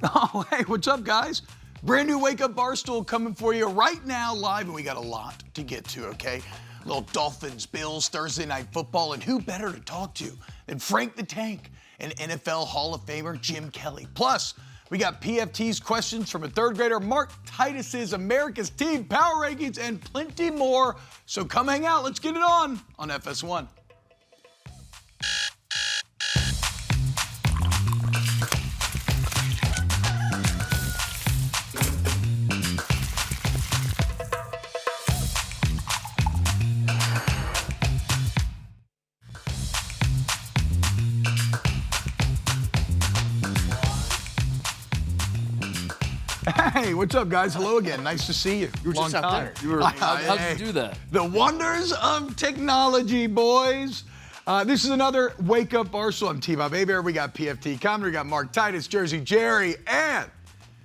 Oh, hey, what's up, guys? Brand new Wake Up Barstool coming for you right now live, and we got a lot to get to, okay? Little Dolphins, Bills, Thursday Night Football, and who better to talk to than Frank the Tank and NFL Hall of Famer Jim Kelly. Plus, we got PFT's questions from a third grader, Mark Titus's America's Team Power Rankings, and plenty more. So come hang out. Let's get it on FS1. Hey, what's up, guys? Hello again. Nice to see you. You were just out there. How'd you do that? The wonders of technology, boys. This is another Wake Up Barstool. I'm T-Bob Hebert. We got PFT Commenter. We got Mark Titus, Jersey Jerry, and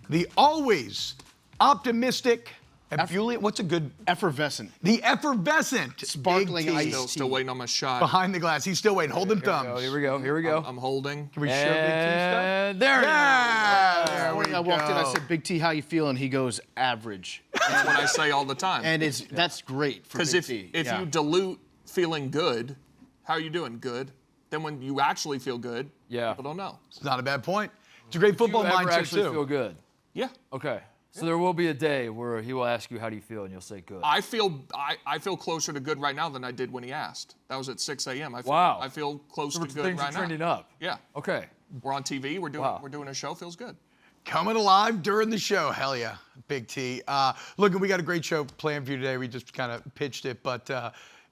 the always optimistic, ebullient, what's a good? Effervescent. The effervescent. Sparkling Big T. iced tea. Still waiting on my shot. Behind the glass. He's still waiting. Holding thumbs. Here we go. I'm holding. Can we show Big T stuff? And there it is. Yeah, there we I walked in, I go. said, Big T, how you feeling? He goes, average. That's what I say all the time. And that's great for Because Big if T. you dilute feeling good, how are you doing? Good. Then when you actually feel good, people don't know. It's not a bad point. It's a great football You ever mindset, actually too. feel good? Yeah. Okay. So there will be a day where he will ask you, how do you feel? And you'll say good. I feel closer to good right now than I did when he asked. That was at 6 a.m. Wow. I feel close So to good things right are now. trending up. Yeah. Okay. We're on TV. We're doing a show. Feels good. Coming alive during the show. Hell yeah, Big T. Look, we got a great show planned for you today. We just kind of pitched it, but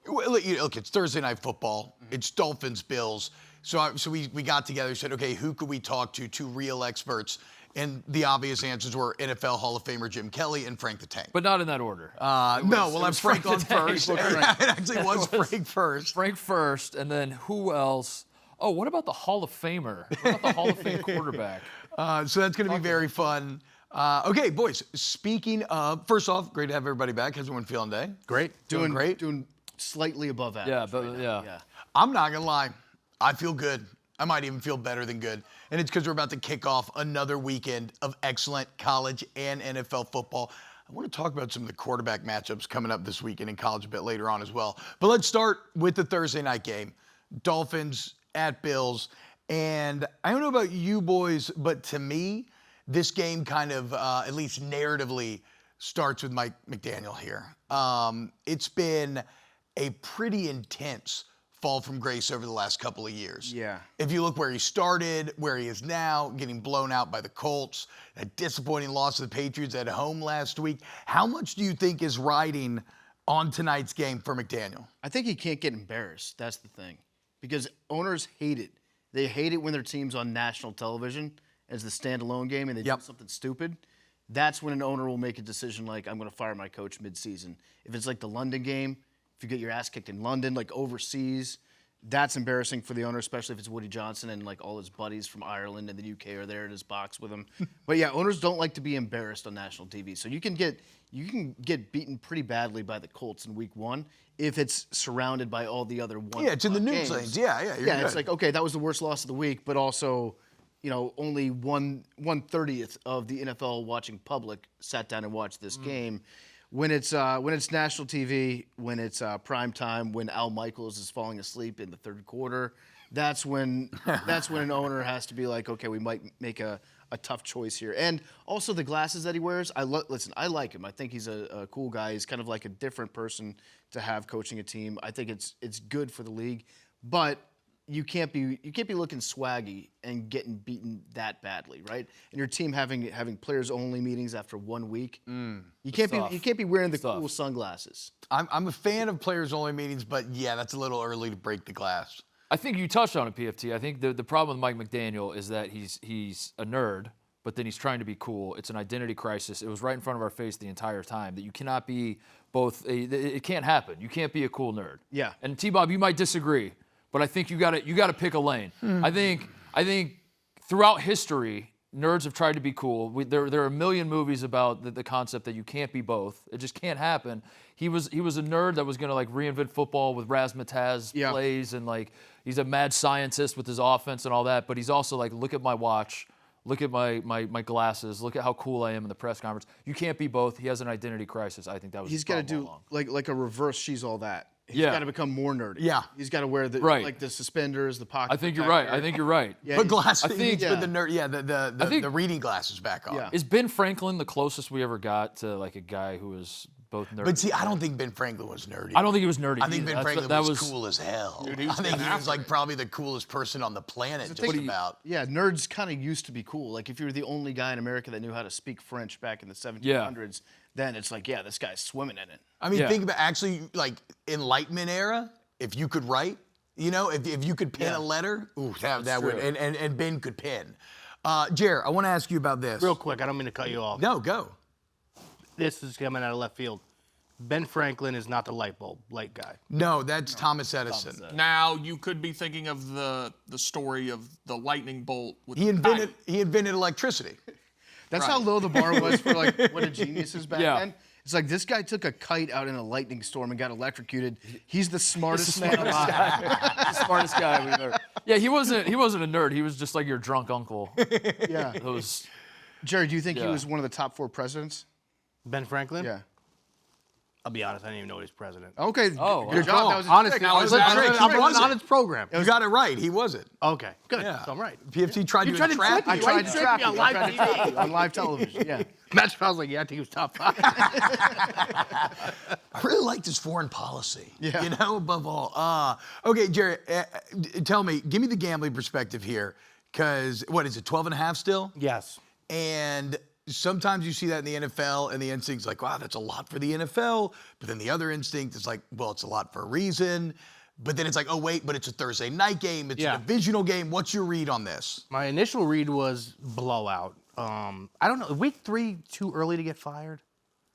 look, it's Thursday Night Football. It's Dolphins, Bills. So we got together, said, okay, who could we talk to? Two real experts. And the obvious answers were NFL Hall of Famer Jim Kelly and Frank the Tank. But not in that order. No, we'll have Frank on the Tank. first. It actually was Frank first. Frank first, and then who else? Oh, what about the Hall of Famer? What about the Hall of Fame quarterback? So that's going to be very fun. Okay, boys, speaking of, first off, great to have everybody back. How's everyone feeling today? Great. Doing great? Doing slightly above average. Yeah, but right yeah. now. I'm not going to lie. I feel good. I might even feel better than good. And it's because we're about to kick off another weekend of excellent college and NFL football. I want to talk about some of the quarterback matchups coming up this weekend in college a bit later on as well. But let's start with the Thursday night game. Dolphins at Bills. And I don't know about you boys, but to me, this game kind of, at least narratively, starts with Mike McDaniel here. It's been a pretty intense fall from grace over the last couple of years. Yeah. If you look where he started, where he is now, getting blown out by the Colts, a disappointing loss to the Patriots at home last week, how much do you think is riding on tonight's game for McDaniel? I think he can't get embarrassed. That's the thing. Because owners hate it. They hate it when their team's on national television as the standalone game and they do something stupid. That's when an owner will make a decision like, I'm going to fire my coach midseason. If it's like the London game, if you get your ass kicked in London, like overseas, that's embarrassing for the owner, especially if it's Woody Johnson and like all his buddies from Ireland and the UK are there in his box with him. But yeah, owners don't like to be embarrassed on national TV. So you can get beaten pretty badly by the Colts in week 1 if it's surrounded by all the other one. Yeah, it's in the news lanes. Yeah, you're good. It's like, okay, that was the worst loss of the week, but also, only 1/30th of the NFL watching public sat down and watched this game. When it's national TV, when it's prime time, when Al Michaels is falling asleep in the third quarter, that's when an owner has to be like, okay, we might make a tough choice here. And also the glasses that he wears, I like him. I think he's a cool guy. He's kind of like a different person to have coaching a team. I think it's good for the league, but you can't be looking swaggy and getting beaten that badly, right? And your team having players only meetings after 1 week. You can't be wearing the cool sunglasses. I'm a fan of players only meetings, but yeah, that's a little early to break the glass. I think you touched on it, PFT. I think the problem with Mike McDaniel is that he's a nerd, but then he's trying to be cool. It's an identity crisis. It was right in front of our face the entire time that you cannot be both. It can't happen. You can't be a cool nerd. Yeah. And T-Bob, you might disagree, but I think you got to pick a lane. I think throughout history, nerds have tried to be cool. There are a million movies about the concept that you can't be both. It just can't happen. He was a nerd that was going to like reinvent football with razzmatazz plays and like he's a mad scientist with his offense and all that. But he's also like, look at my watch. Look at my glasses. Look at how cool I am in the press conference. You can't be both. He has an identity crisis. I think that was He's got to do like a reverse She's All That. He's got to become more nerdy. Yeah. He's got to wear the Right. like the suspenders, the pocket. I think you're right. Yeah, Put glasses. I think- put the the reading glasses back on. Yeah. Is Ben Franklin the closest we ever got to like a guy who was both nerdy? But see, I don't think Ben Franklin was nerdy. I don't think he was nerdy. I think either. Ben Franklin that was cool as hell. Dude, he was I think he an was like probably the coolest person on the planet, just about. Yeah, nerds kind of used to be cool. Like if you were the only guy in America that knew how to speak French back in the 1700s, then it's like, yeah, this guy's swimming in it. I mean, Yeah. think about actually like Enlightenment era. If you could write, if you could pen a letter, ooh, that would. true. And Ben could pen. Jer, I want to ask you about this. Real quick, I don't mean to cut you off. No, go. This is coming out of left field. Ben Franklin is not the light guy. No, that's Thomas Edison. Now you could be thinking of the story of the lightning bolt. With He the invented electricity. That's how low the bar was for like what a genius is back Yeah. then. It's like this guy took a kite out in a lightning storm and got electrocuted. He's the smartest man alive. the smartest guy we've ever. Yeah, he wasn't a nerd. He was just like your drunk uncle. Yeah. Those. Jerry, do you think he Yeah. was one of the top 4 presidents? Ben Franklin? Yeah. I'll be honest, I didn't even know he was president. Okay. Oh, good job. That was a Honestly, trick. I was that trick? I'm He running wasn't. on his program. You got it right. He wasn't. Okay, good. Yeah. So I'm right. PFT tried to tried to trap trick you. I tried to trick trap me you on live TV. on live television. Yeah. That's why I was like, yeah, I think he was top 5. I really liked his foreign policy. Yeah. Above all. Okay, Jerry, tell me, give me the gambling perspective here, because what is it, 12.5 still? Yes. And sometimes you see that in the NFL, and the instinct's like, wow, that's a lot for the NFL. But then the other instinct is like, well, it's a lot for a reason. But then it's like, oh, wait, but it's a Thursday night game. It's a divisional game. What's your read on this? My initial read was blowout. I don't know. Week 3 too early to get fired?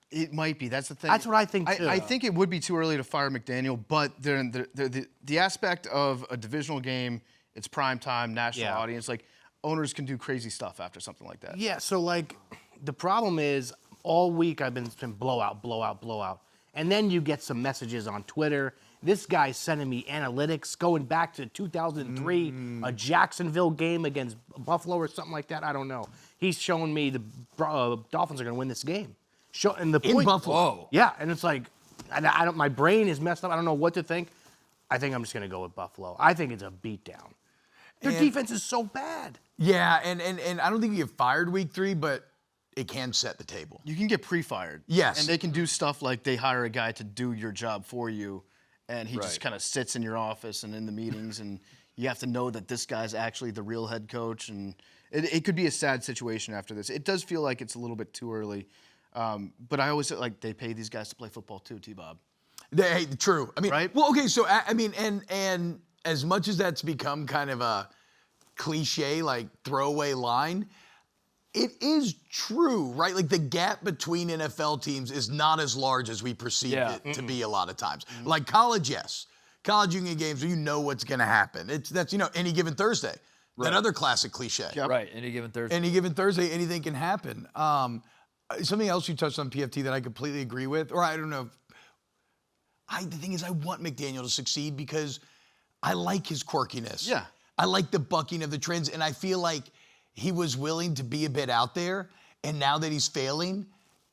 It might be. That's the thing. That's what I think, too. I think it would be too early to fire McDaniel, but the aspect of a divisional game, it's prime time, national audience. Like owners can do crazy stuff after something like that. Yeah, so like the problem is all week I've been blowout, blowout, blowout. And then you get some messages on Twitter. This guy's sending me analytics going back to 2003, a Jacksonville game against Buffalo or something like that. I don't know. He's showing me the Dolphins are going to win this game. And the In point, Buffalo. Yeah, and it's like, I don't. My brain is messed up. I don't know what to think. I think I'm just going to go with Buffalo. I think it's a beatdown. Their defense is so bad. Yeah, and I don't think you get fired week 3, but it can set the table. You can get pre-fired. Yes. And they can do stuff like they hire a guy to do your job for you, and he just kind of sits in your office and in the meetings, and you have to know that this guy's actually the real head coach, and it could be a sad situation after this. It does feel like it's a little bit too early, but I always like they pay these guys to play football too, T-Bob. Hey, true. I mean, Right? well, okay, so I mean, and as much as that's become kind of a cliche, like throwaway line, it is true, right? Like the gap between NFL teams is not as large as we perceive it to be a lot of times. Like college, yes. College you can get games where you know what's going to happen. That's any given Thursday. That other classic cliche. Yep. Right. Any given Thursday. Any given Thursday, anything can happen. Something else you touched on, PFT, that I completely agree with, or I don't know. The thing is, I want McDaniel to succeed because I like his quirkiness. Yeah. I like the bucking of the trends, and I feel like he was willing to be a bit out there, and now that he's failing,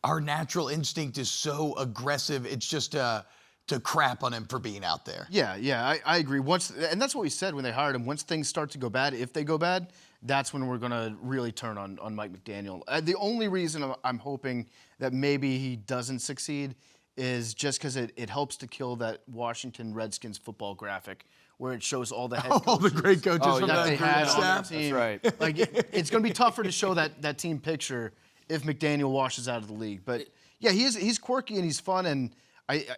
our natural instinct is so aggressive, it's just to crap on him for being out there. Yeah, I agree. And that's what we said when they hired him. Once things start to go bad, if they go bad, that's when we're going to really turn on Mike McDaniel. The only reason I'm hoping that maybe he doesn't succeed is just because it helps to kill that Washington Redskins football graphic where it shows all the head coaches. All the great coaches from that the they had on their staff. team. That's right. Like it's going to be tougher to show that team picture if McDaniel washes out of the league. But yeah, he's quirky and he's fun, and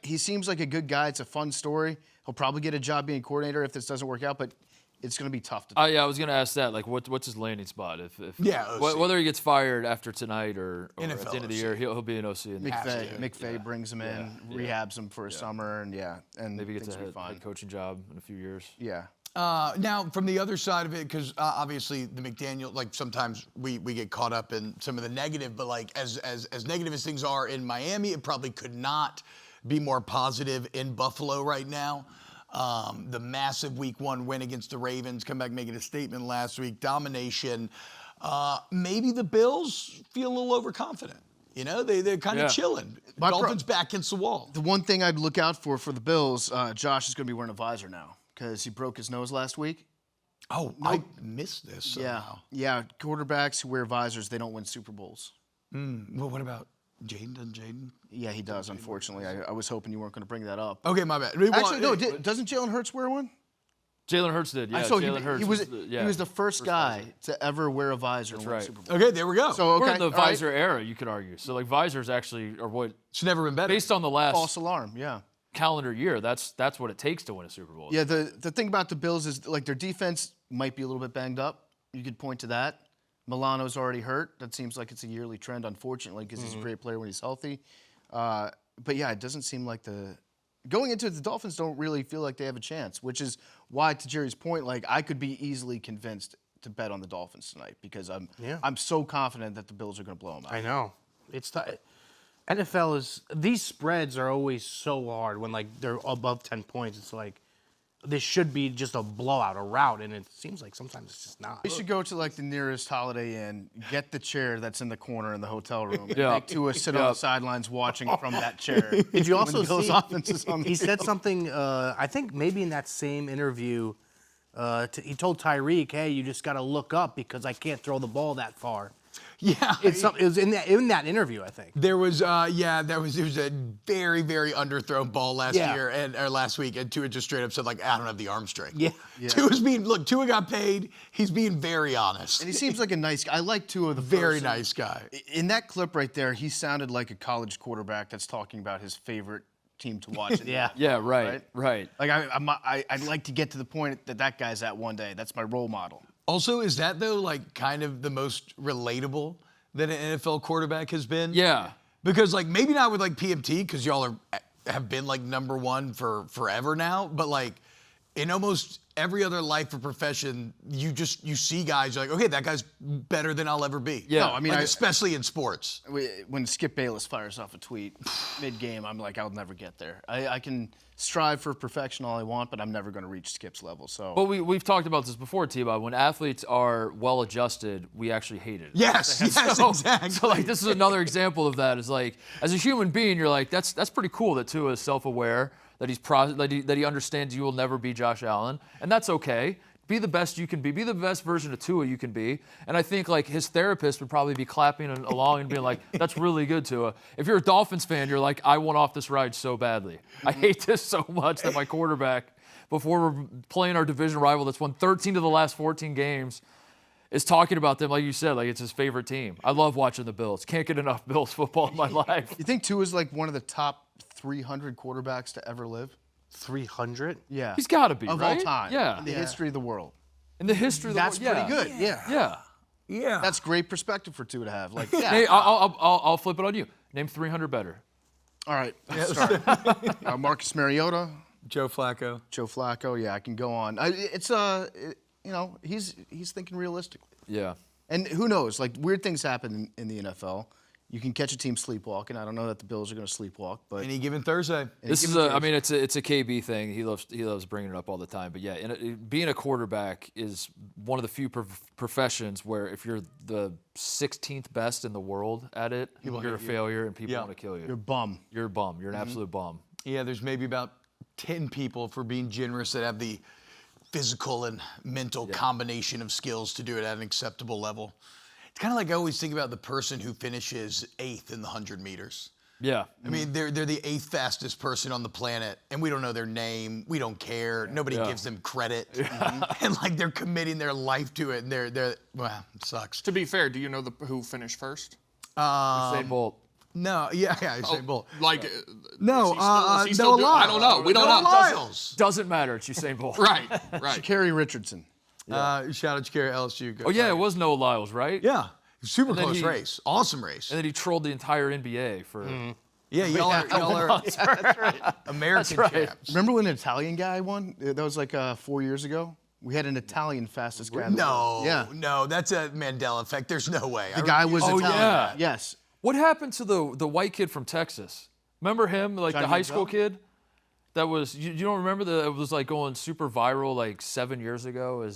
he seems like a good guy. It's a fun story. He'll probably get a job being coordinator if this doesn't work out, but it's going to be tough to do. Yeah, I was going to ask that. Like, what's his landing spot? If OC. whether he gets fired after tonight or at NFL the end of the OC. year, he'll be an OC. McVay brings him in, rehabs him for a summer, and Maybe gets things a will be fine. head coaching job in a few years. Yeah. Now, from the other side of it, because obviously the McDaniel, like sometimes we get caught up in some of the negative, but like as negative as things are in Miami, it probably could not be more positive in Buffalo right now. The massive Week 1 win against the Ravens, come back making a statement last week, domination. Maybe the Bills feel a little overconfident. You know, they're kind of chilling. Dolphins back against the wall. The one thing I'd look out for the Bills, Josh is going to be wearing a visor now because he broke his nose last week. Oh, I missed this somehow. Yeah. Quarterbacks who wear visors, they don't win Super Bowls. Well, what about Jaden? Yeah, he does, unfortunately. I was hoping you weren't going to bring that up. Okay, my bad. Actually, no, doesn't Jalen Hurts wear one? Jalen Hurts did. Yeah, So Jalen Hurts. he was the first guy to ever wear a visor and win a right. Super Bowl. Okay, there we go. So, We're okay, in the all right. visor era, you could argue. So, like, visors actually are what, It's never been better. based on the last False alarm, yeah. calendar year, that's what it takes to win a Super Bowl. Yeah, the thing about the Bills is, like, their defense might be a little bit banged up. You could point to that. Milano's already hurt. That seems like it's a yearly trend, unfortunately, because he's a great player when he's healthy. But, yeah, it doesn't seem like going into it, the Dolphins don't really feel like they have a chance, which is why, to Jerry's point, like, I could be easily convinced to bet on the Dolphins tonight because I'm so confident that the Bills are going to blow them out. I know. NFL is, these spreads are always so hard when like they're above 10 points. It's like this should be just a blowout, a rout, and it seems like sometimes it's just not. We should go to like the nearest Holiday Inn, get the chair that's in the corner in the hotel room, and Yeah. make Tua sit on the sidelines watching from that chair. Did you also When Bill's see? offense is on the He said field. something. I think maybe in that same interview, he told Tyreek, "Hey, you just got to look up because I can't throw the ball that far." Yeah. It was in that interview, I think. There was a very, very underthrown ball last Yeah. year or last week, and Tua just straight up said, like, I don't have the arm strength. Yeah. Tua got paid. He's being very honest. And he seems like a nice guy. I like Tua, the Very person. nice guy. In that clip right there, he sounded like a college quarterback that's talking about his favorite team to watch. Yeah. Yeah, right. Like I'd like to get to the point that guy's at one day. That's my role model. Also, is that, though, like, kind of the most relatable that an NFL quarterback has been? Yeah. Because, like, maybe not with, like, PMT, because y'all have been, like, number one for forever now, but, like, in almost every other life or profession, you see guys, you're like, okay, that guy's better than I'll ever be. Yeah. No, I mean, Like, especially in sports. When Skip Bayless fires off a tweet mid-game, I'm like, I'll never get there. I can strive for perfection all I want, but I'm never going to reach Skip's level. So, But we've talked about this before, T-Bob. When athletes are well-adjusted, we actually hate it. Yes, So, exactly. So, like, this is another example of that. Is like, as a human being, you're like, that's pretty cool that Tua is self-aware, that he understands you will never be Josh Allen, and that's okay. Be the best you can be. Be the best version of Tua you can be. And I think, like, his therapist would probably be clapping along and being like, that's really good, Tua. If you're a Dolphins fan, you're like, I want off this ride so badly. I hate this so much that my quarterback, before we're playing our division rival that's won 13 of the last 14 games, is talking about them, like you said, like it's his favorite team. I love watching the Bills. Can't get enough Bills football in my life. you think Tua's like one of the top 300 quarterbacks to ever live? 300. Yeah. He's got to be, of right? all time. Yeah. In the history of the world. In the history of the That's world, pretty good. Yeah. Yeah. Yeah. That's great perspective for Tua to have. Like, yeah. Hey, I'll flip it on you. Name 300 better. All right. Let's start. Marcus Mariota, Joe Flacco. Joe Flacco. Yeah, I can go on. He's thinking realistically. Yeah. And who knows? Like, weird things happen in the NFL. You can catch a team sleepwalking. I don't know that the Bills are going to sleepwalk, but Any given Thursday. This is I mean, it's a KB thing. He loves bringing it up all the time. But yeah, being a quarterback is one of the few professions where if you're the 16th best in the world at it, you're a failure and people want to kill you. you're a bum. You're a bum. You're an absolute bum. Yeah, there's maybe about 10 people, for being generous, that have the physical and mental combination of skills to do it at an acceptable level. It's kind of like I always think about the person who finishes 8th in the 100 meters. Yeah. I mean, they're the 8th fastest person on the planet, and we don't know their name. We don't care. Nobody gives them credit. And, like, they're committing their life to it, and well, it sucks. To be fair, do you know who finished first? Usain Bolt. No, Usain Bolt. Like, No, is he still Noah doing- I don't know. We don't Noah know. Lyles. Doesn't matter. It's Usain Bolt. Right. Kerry Richardson. Shout out to Kerry LSU. Oh yeah, it was Noah Lyles, right? Yeah. Super then close he- race. Awesome race. And then he trolled the entire NBA for. Yeah, y'all are American champs. Remember when an Italian guy won? That was like 4 years ago. We had an Italian fastest guy. in the world. No, Yeah. no, that's a Mandela effect. There's no way. The guy was Oh, Italian. yeah. Yes. What happened to the white kid from Texas? Remember him, like Johnny the high school Manziel? kid? that was you don't remember it was like going super viral like 7 years ago?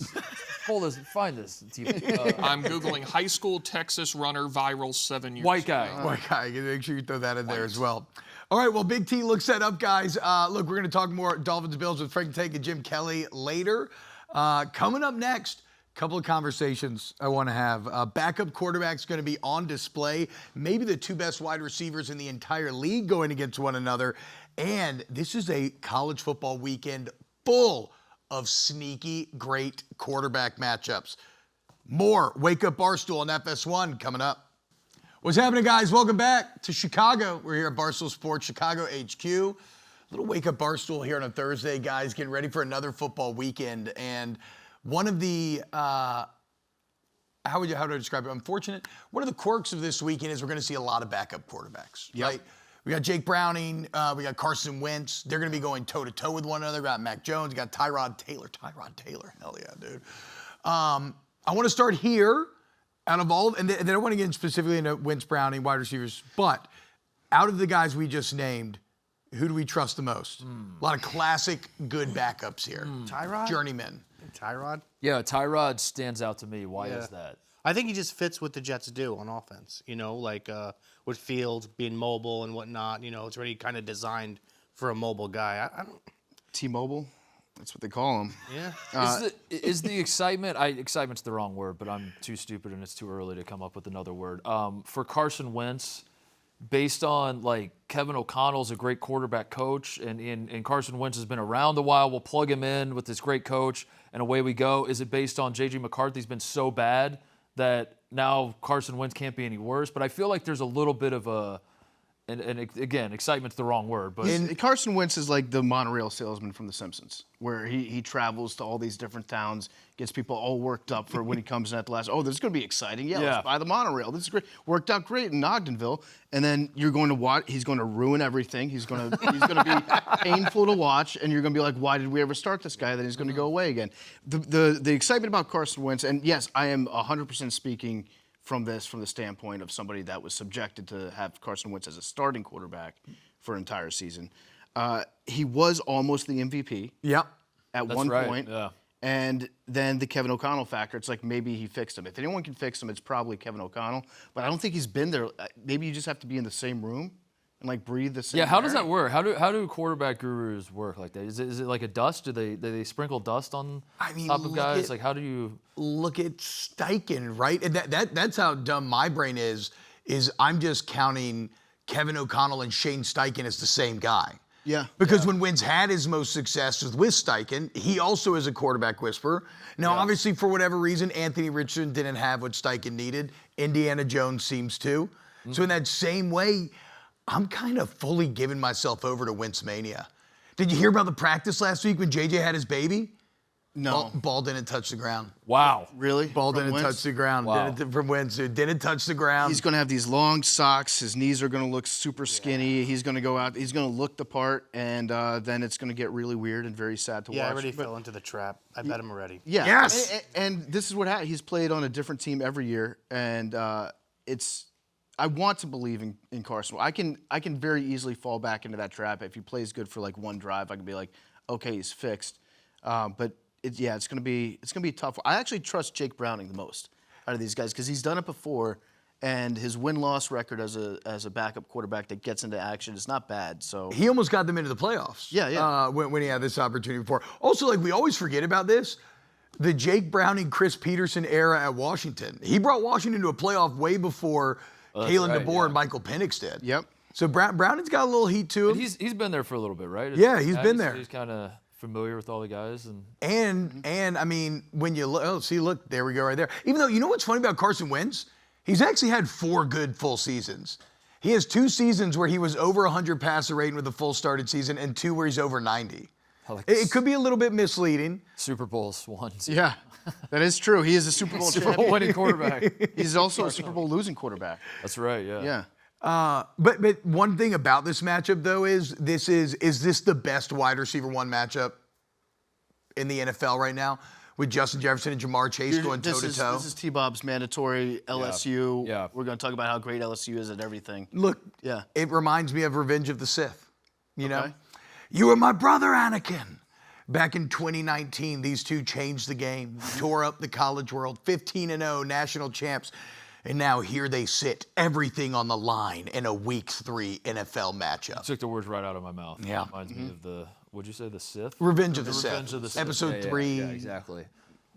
Find this TV. I'm Googling high school Texas runner viral 7 years White ago. guy. White guy. Make sure you throw that in there as well. All right, well, Big T looks that up, guys. Look, we're going to talk more Dolphins Bills with Frank Tank and Jim Kelly later. Coming up next, a couple of conversations I want to have. Backup quarterback's going to be on display. Maybe the two best wide receivers in the entire league going against one another. And this is a college football weekend full of sneaky, great quarterback matchups. More Wake Up Barstool on FS1 coming up. What's happening, guys? Welcome back to Chicago. We're here at Barstool Sports Chicago HQ. Little Wake Up Barstool here on a Thursday, guys, getting ready for another football weekend. And one of the, how do I describe it? Unfortunate. One of the quirks of this weekend is we're going to see a lot of backup quarterbacks, right? We got Jake Browning, we got Carson Wentz. They're going to be going toe-to-toe with one another. We got Mac Jones, we got Tyrod Taylor. Hell yeah, dude. I want to start here. Out of all, and then I want to get specifically into Wentz, Browning, wide receivers, but out of the guys we just named, who do we trust the most? A lot of classic good backups here. Tyrod? Journeyman. Tyrod? Yeah, Tyrod stands out to me. Why is that? I think he just fits what the Jets do on offense. You know, like with Fields being mobile and whatnot. You know, it's already kind of designed for a mobile guy. I don't. T-Mobile, that's what they call him. Yeah. Is the excitement? Excitement's the wrong word, but I'm too stupid and it's too early to come up with another word. For Carson Wentz, based on like Kevin O'Connell's a great quarterback coach, and Carson Wentz has been around a while. We'll plug him in with this great coach, and away we go. Is it based on J.J. McCarthy's been so bad that now Carson Wentz can't be any worse? But I feel like there's a little bit of a And again, excitement's the wrong word, but Carson Wentz is like the monorail salesman from The Simpsons, where he travels to all these different towns, gets people all worked up for when he comes in at the last. Oh, this is going to be exciting. Yeah, let's buy the monorail. This is great. Worked out great in Ogdenville, and then you're going to watch. He's going to ruin everything. He's going to be painful to watch, and you're going to be like, why did we ever start this guy? Then he's going to go away again. The excitement about Carson Wentz, and yes, I am 100% speaking from the standpoint of somebody that was subjected to have Carson Wentz as a starting quarterback for an entire season. He was almost the MVP. Yep. At That's one right, point. yeah. And then the Kevin O'Connell factor, it's like maybe he fixed him. If anyone can fix him, it's probably Kevin O'Connell. But I don't think he's been there. Maybe you just have to be in the same room and like breathe the same yeah. How air. does that work? How do quarterback gurus work like that? Is it like a dust? Do they sprinkle dust on top of guys? Like how do you look at Steichen, right? And that's how dumb my brain is I'm just counting Kevin O'Connell and Shane Steichen as the same guy. Yeah. Because when Wentz had his most success with Steichen, he also is a quarterback whisperer. Now, obviously, for whatever reason, Anthony Richardson didn't have what Steichen needed. Indiana Jones seems to. So in that same way, I'm kind of fully giving myself over to Wentz mania. Did you hear about the practice last week when JJ had his baby? No. Ball didn't touch the ground. wow? Really? Ball From didn't Wentz? touch the ground. Wow. From Wentz, it didn't touch the ground. He's going to have these long socks. His knees are going to look super skinny. He's going to go out. He's going to look the part, and then it's going to get really weird and very sad to watch. Yeah, I already fell into the trap. I bet him already. Yeah. Yes. And this is what happened. He's played on a different team every year, and I want to believe in Carson. I can very easily fall back into that trap. If he plays good for like one drive, I can be like, okay, he's fixed. But it's gonna be tough. I actually trust Jake Browning the most out of these guys because he's done it before, and his win-loss record as a backup quarterback that gets into action is not bad. So He almost got them into the playoffs. Yeah. When he had this opportunity before. Also, like we always forget about this, the Jake Browning, Chris Peterson era at Washington. He brought Washington to a playoff way before Kalen right, DeBoer and Michael Penix did. Yep. So Browning's got a little heat to him. He's been there for a little bit, right? Yeah, he's been there. He's kind of familiar with all the guys and. And I mean, when you look, there we go right there. Even though, you know what's funny about Carson Wentz? He's actually had 4 good full seasons. He has 2 seasons where he was over 100 passer rating with a full started season and 2 where he's over 90. It could be a little bit misleading. Super Bowls won. Yeah, that is true. He is a Super Bowl Super Bowl champion. winning quarterback. He's also a Super Bowl losing quarterback. That's right. Yeah. Yeah. But one thing about this matchup, though, is this the best wide receiver one matchup in the NFL right now? With Justin Jefferson and Jamar Chase going toe-to-toe? This is T-Bob's mandatory LSU. Yeah. We're going to talk about how great LSU is at everything. Look, Yeah. it reminds me of Revenge of the Sith, you know? Okay. You were my brother, Anakin. Back in 2019, these two changed the game, tore up the college world, 15-0 national champs. And now here they sit, everything on the line in a Week 3 NFL matchup. Took the words right out of my mouth. Yeah. Reminds me of the, what'd you say, the Sith? Revenge of the Revenge Sith. of the Sith. Episode 3. Yeah, exactly.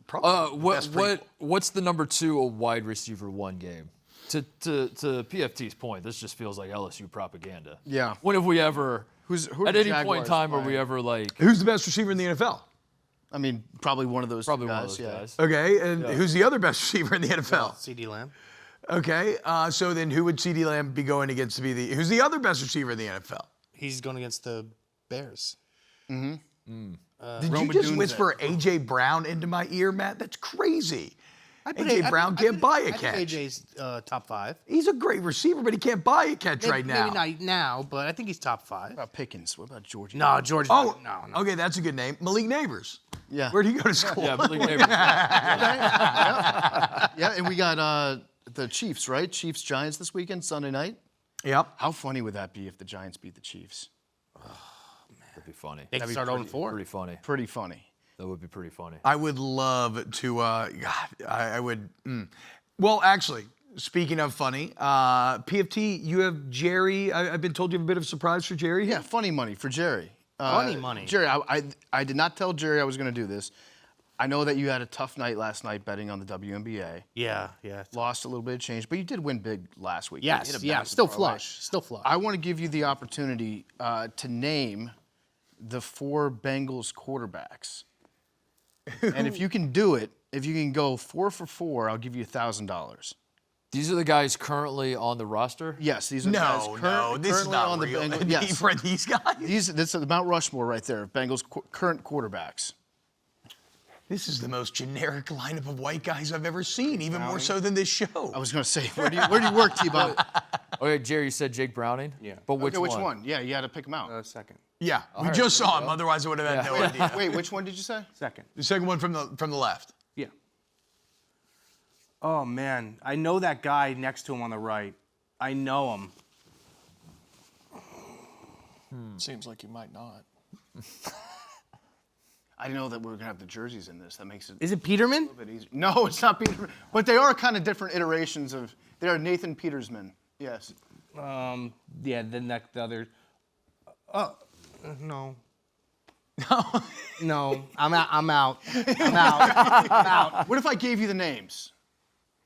Probably the best prequel. What's the number 2 a wide receiver 1 game? To PFT's point, this just feels like LSU propaganda. Yeah. When have we ever, Who are at the any point in Jaguars time, are we playing? ever like, Who's the best receiver in the NFL? I mean, probably one of those probably guys. one of those yeah. guys? Okay, and who's the other best receiver in the NFL? CD Lamb. Okay, so then who would CeeDee Lamb be going against to be the? Who's the other best receiver in the NFL? He's going against the Bears. Did Rome you just Odunze. whisper AJ Brown into my ear, Matt? That's crazy. put AJ Brown can't buy a I think catch. AJ's top 5. He's a great receiver, but he can't buy a catch right now. Maybe not now, but I think he's top 5. What about Pickens? What about Georgia? No, George. Oh, no. okay, that's a good name. Malik Neighbors. Yeah. Where'd he go to school? yeah, Malik Neighbors. Yeah, and we got the Chiefs, right? Chiefs Giants this weekend, Sunday night. Yep. How funny would that be if the Giants beat the Chiefs? That'd be funny. They can start 0-4. Pretty funny. Pretty funny. That would be pretty funny. I would love to. God, I would. Well, actually, speaking of funny, PFT, you have Jerry. I've been told you have a bit of a surprise for Jerry. Yeah, funny money for Jerry. Funny money. Jerry, I did not tell Jerry I was going to do this. I know that you had a tough night last night betting on the WNBA. Yeah. Lost a little bit of change, but you did win big last week. Yes, You hit a yeah. massive Still parlay. flush. Still flush. I want to give you the opportunity to name the 4 Bengals quarterbacks. And if you can do it, if you can go 4 for 4, I'll give you $1,000. These are the guys currently on the roster? Yes, these are the guys No, this is currently not on the real. Bengals. Yes, For these guys, this is the Mount Rushmore right there. Bengals current quarterbacks. this is the most generic lineup of white guys I've ever seen, even more so than this show. I was going to say, where do you work, T-Bob? Okay, Jerry, you said Jake Browning? Yeah. But which Okay, one? which one? Yeah, you had to pick them out. Second. Yeah, we just saw him. Otherwise, I would have had no idea. Wait, which one did you say? Second. The second one from the left. Yeah. Oh, man. I know that guy next to him on the right. I know him. Seems like you might not. I know that we're going to have the jerseys in this. That makes it Is it Peterman? a bit easier. No, it's not Peter. But they are kind of different iterations of. They are Nathan Petersman. Yes. Yeah, the other. No. No. I'm out. I'm out. I'm out. What if I gave you the names?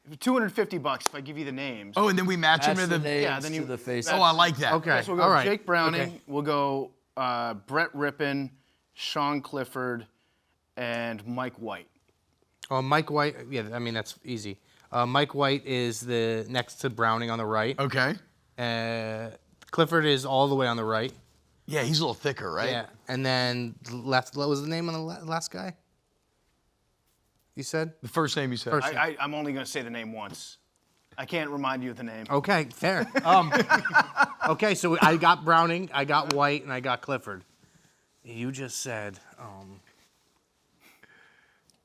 $250 if I give you the names. Oh, and then we match him Match to the the. names yeah, then you- to the face. Oh, I like that. Okay. So we'll go All right. Jake Browning. Okay. We'll go Brett Rippon, Sean Clifford, and Mike White. Oh, Mike White. Yeah, I mean, that's easy. Mike White is the next to Browning on the right. Okay. Clifford is all the way on the right. Yeah, he's a little thicker, right? Yeah. And then what was the name on the last guy? You said? The first name you said. First- I'm only going to say the name once. I can't remind you of the name. Okay, fair. Okay, so I got Browning, I got White, and I got Clifford. You just said,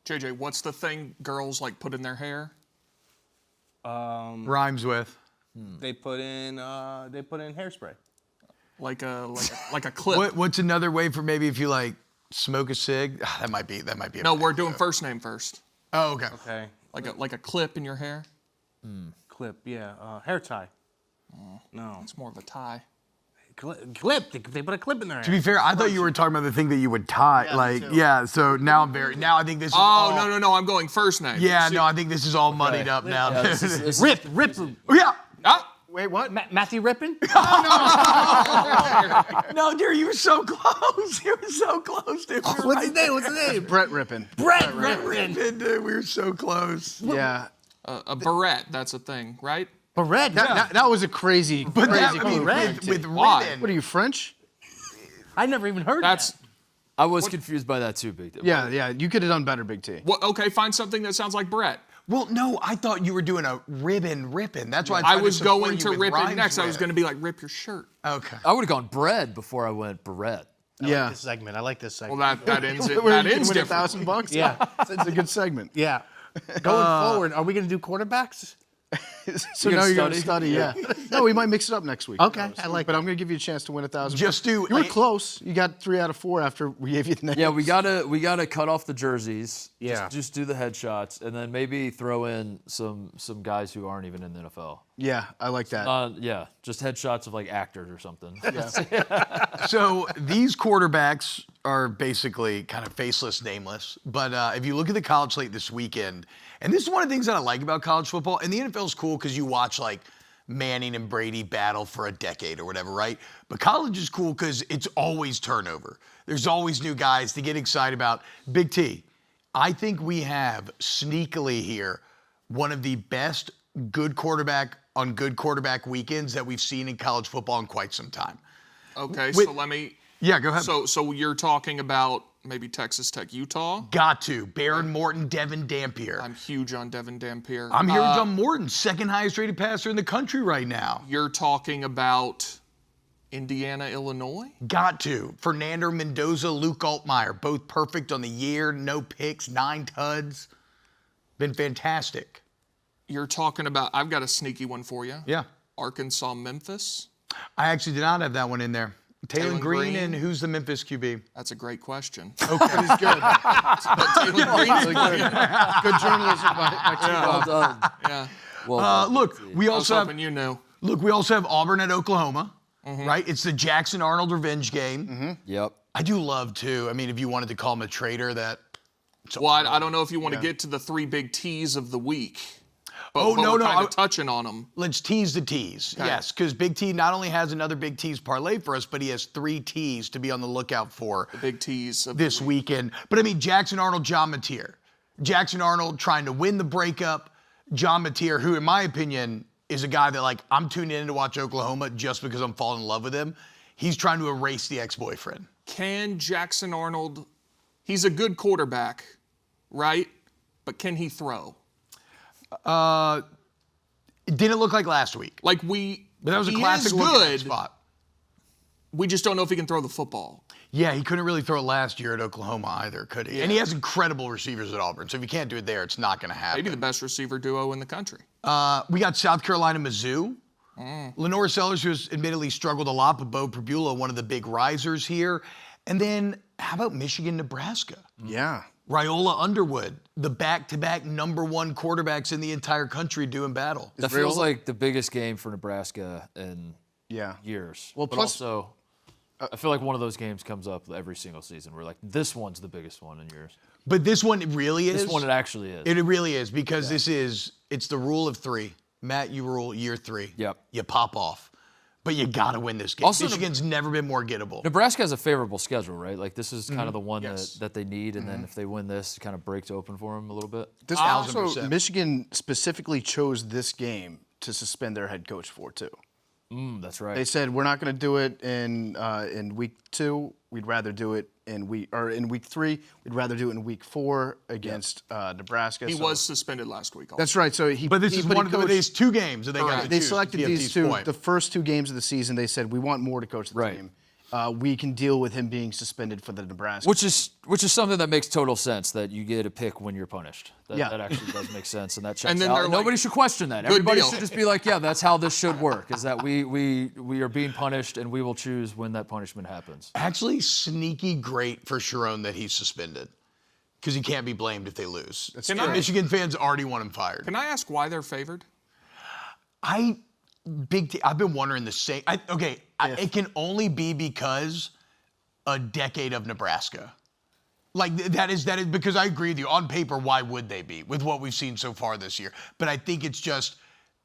JJ, what's the thing girls like put in their hair? Rhymes with. they put in hairspray. Like a clip. What's another way for maybe if you like smoke a cig? That might be. A No, we're doing first name first. Oh, okay. Okay. Like a clip in your hair. Clip, yeah. Hair tie. No. It's more of a tie. Clip. They put a clip in their hair. To be fair, I thought you were talking about the thing that you would tie. Yeah, me like, too. yeah. So now I think this is. Oh all, no, I'm going first name. Yeah, no, I think this is all muddied up now. Yeah, this is- Rip. Yeah. Ah, Wait, what? Matthew Rippon? No, dear, you were so close. You were so close, dude. What's his name? Brett Rippon. Brett Rippon. Dude, we were so close. Yeah. a barrette. That's a thing, right? Barrett. That was a crazy, But crazy that, I mean, clue. with Why? ribbon. What are you, French? I never even heard That's that. I was confused by that too, Big. Yeah. You could have done better, Big T. what? Okay, find something that sounds like Brett. Well, no, I thought you were doing a ripping. That's why I tried was support going you to with rip it rhymes next. I was with. going to be like, rip your shirt. Okay. I would have gone bread before I went barrette. Yeah. This segment. I like this segment. Well, that ends it. Where That you can ends win different. $1,000. Yeah. It's a good segment. Yeah. Going forward, are we going to do quarterbacks? So You now gonna you're going to study, yeah. No, we might mix it up next week. Okay, I like But that. I'm going to give you a chance to win 1,000. Just do- You were close. You got 3 out of 4 after we gave you the names. Yeah, we gotta cut off the jerseys. Yeah. Just do the headshots, and then maybe throw in some guys who aren't even in the NFL. Yeah, I like that. Yeah, just headshots of like actors or something. So these quarterbacks are basically kind of faceless, nameless. But if you look at the college slate this weekend, and this is one of the things that I like about college football, and the NFL is cool because you watch like Manning and Brady battle for a decade or whatever, right? But college is cool because it's always turnover. There's always new guys to get excited about. Big T, I think we have sneakily here one of the best good quarterback weekends that we've seen in college football in quite some time. Okay, Wait. so let me. Yeah, go ahead. So you're talking about maybe Texas Tech, Utah. Got to. Baron Morton, Devin Dampier. I'm huge on Devin Dampier. I'm here with John Morton, second highest rated passer in the country right now. You're talking about Indiana, Illinois. Got to. Fernando Mendoza, Luke Altmaier, both perfect on the year, no picks, 9 tuds. Been fantastic. You're talking about. I've got a sneaky one for you. Yeah. Arkansas, Memphis. I actually did not have that one in there. Taylor Taylor Green, Green. and who's the Memphis QB? That's a great question. He's good. But Taylor Green's Good journalism by Well done. yeah. Well done. Look, we I was also have hoping you knew. Auburn at Oklahoma, right? It's the Jackson Arnold revenge game. Yep. I do love too. I mean, if you wanted to call him a traitor, that. Well, I don't know if you want to get to the 3 big T's of the week. But, Oh, but no, we're no, kind I- of touching on them. Let's tease the tease. Okay. Yes, because Big T not only has another Big T's parlay for us, but he has 3 T's to be on the lookout for Big T's of this the week. weekend. But I mean, Jackson Arnold, John Mateer. Jackson Arnold trying to win the breakup. John Mateer, who in my opinion is a guy that like I'm tuning in to watch Oklahoma just because I'm falling in love with him. He's trying to erase the ex-boyfriend. Can Jackson Arnold? He's a good quarterback, right? But can he throw? It didn't look like last week. Like But that was a he classic is look at that good. spot. We just don't know if he can throw the football. Yeah, he couldn't really throw it last year at Oklahoma either, could he? Yeah. And he has incredible receivers at Auburn. So if you can't do it there, it's not going to happen. Maybe the best receiver duo in the country. We got South Carolina, Mizzou. Lenore Sellers, who's admittedly struggled a lot, but Bo Prabula, one of the big risers here. And then how about Michigan, Nebraska? Yeah. Raiola Underwood, the back-to-back #1 quarterbacks in the entire country doing battle. That feels like the biggest game for Nebraska in Yeah. years. Well, but plus- also, I feel like one of those games comes up every single season. We're like, this one's the biggest one in years. But this one really is. This one it actually is. It really is because it's the rule of 3. Matt, you rule year 3. Yep. You pop off. But you got to win this game. Also, Michigan's never been more gettable. Nebraska has a favorable schedule, right? Like this is kind of the one Yes. that they need, and then if they win this, it kind of breaks open for them a little bit. This 1000%. also, Michigan specifically chose this game to suspend their head coach for, too. That's right. They said we're not going to do it in week 2. We'd rather do it in week 3. We'd rather do it in week 4 against Nebraska. He So- was suspended last week. Also. That's right. So he. But this is one of coached- these 2 games that they got Correct. to They choose. selected PFT's these 2, point. the first 2 games of the season. They said we want more to coach the Right. team. We can deal with him being suspended for the Nebraska. Which is something that makes total sense that you get a pick when you're punished. That, Yeah. that actually does make sense, and that checks And then out. they're And like, nobody should question that. "Good Everybody deal." should just be like, yeah, that's how this should work. Is that we are being punished, and we will choose when that punishment happens. Actually, sneaky great for Sharon that he's suspended because he can't be blamed if they lose. Can And I- Michigan fans already want him fired. Can I ask why they're favored? I've been wondering the same. It can only be because a decade of Nebraska. Like that is because I agree with you. On paper, why would they be with what we've seen so far this year? But I think it's just,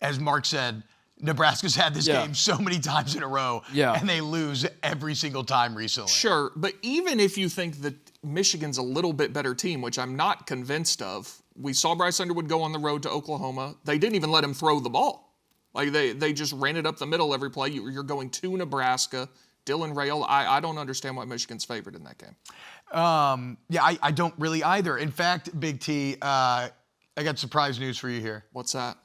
as Mark said, Nebraska's had this Yeah. game so many times in a row, Yeah. and they lose every single time recently. Sure, but even if you think that Michigan's a little bit better team, which I'm not convinced of, we saw Bryce Underwood go on the road to Oklahoma. They didn't even let him throw the ball. Like they just ran it up the middle every play. You're going to Nebraska. Dylan Raiola, I don't understand why Michigan's favored in that game. I don't really either. In fact, Big T, I got surprise news for you here. What's that?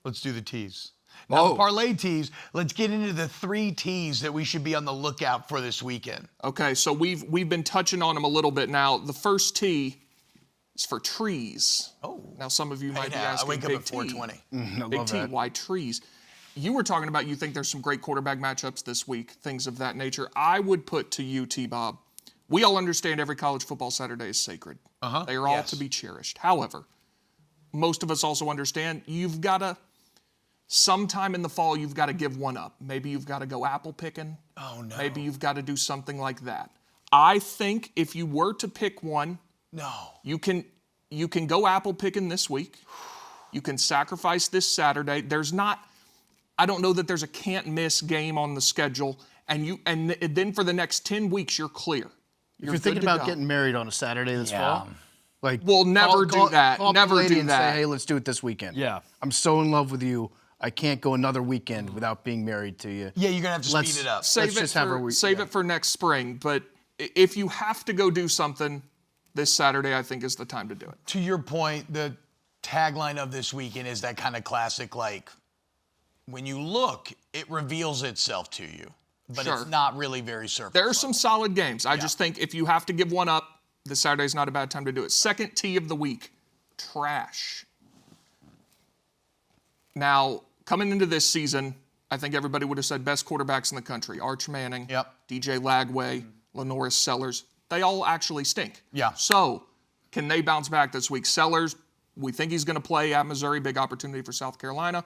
Let's do the teas. Now, Oh. the parlay teas, let's get into the 3 teas that we should be on the lookout for this weekend. Okay, so we've been touching on them a little bit now. The first tee, is for trees. Oh. Now, some of you might be I asking, wake up Big at 4:20. I Big love T, that. why trees? You were talking about you think there's some great quarterback matchups this week, things of that nature. I would put to you, T-Bob, we all understand every college football Saturday is sacred. They are all to be cherished. However, most of us also understand you've got to, sometime in the fall, you've got to give one up. Maybe you've got to go apple picking. Oh, no. Maybe you've got to do something like that. I think if you were to pick one, No. you can go apple picking this week. You can sacrifice this Saturday. I don't know that there's a can't miss game on the schedule. And then for the next 10 weeks, you're clear. If you're thinking about getting married on a Saturday this fall, like We'll never do that. Call up Never the lady do and that. Say, hey, let's do it this weekend. Yeah. I'm so in love with you. I can't go another weekend without being married to you. Yeah, you're going to have to Let's- speed it up. Save it for next spring. But if you have to go do something this Saturday, I think is the time to do it. To your point, the tagline of this weekend is that kind of classic, like, when you look, it reveals itself to you. But Sure. it's not really very surface There are level. some solid games. I just think if you have to give one up, this Saturday's not a bad time to do it. Second tee of the week, trash. Now, coming into this season, I think everybody would have said best quarterbacks in the country. Arch Manning, Yep. DJ Lagway, Lenoris Sellers. They all actually stink. Yeah. So, can they bounce back this week? Sellers, we think he's going to play at Missouri. Big opportunity for South Carolina.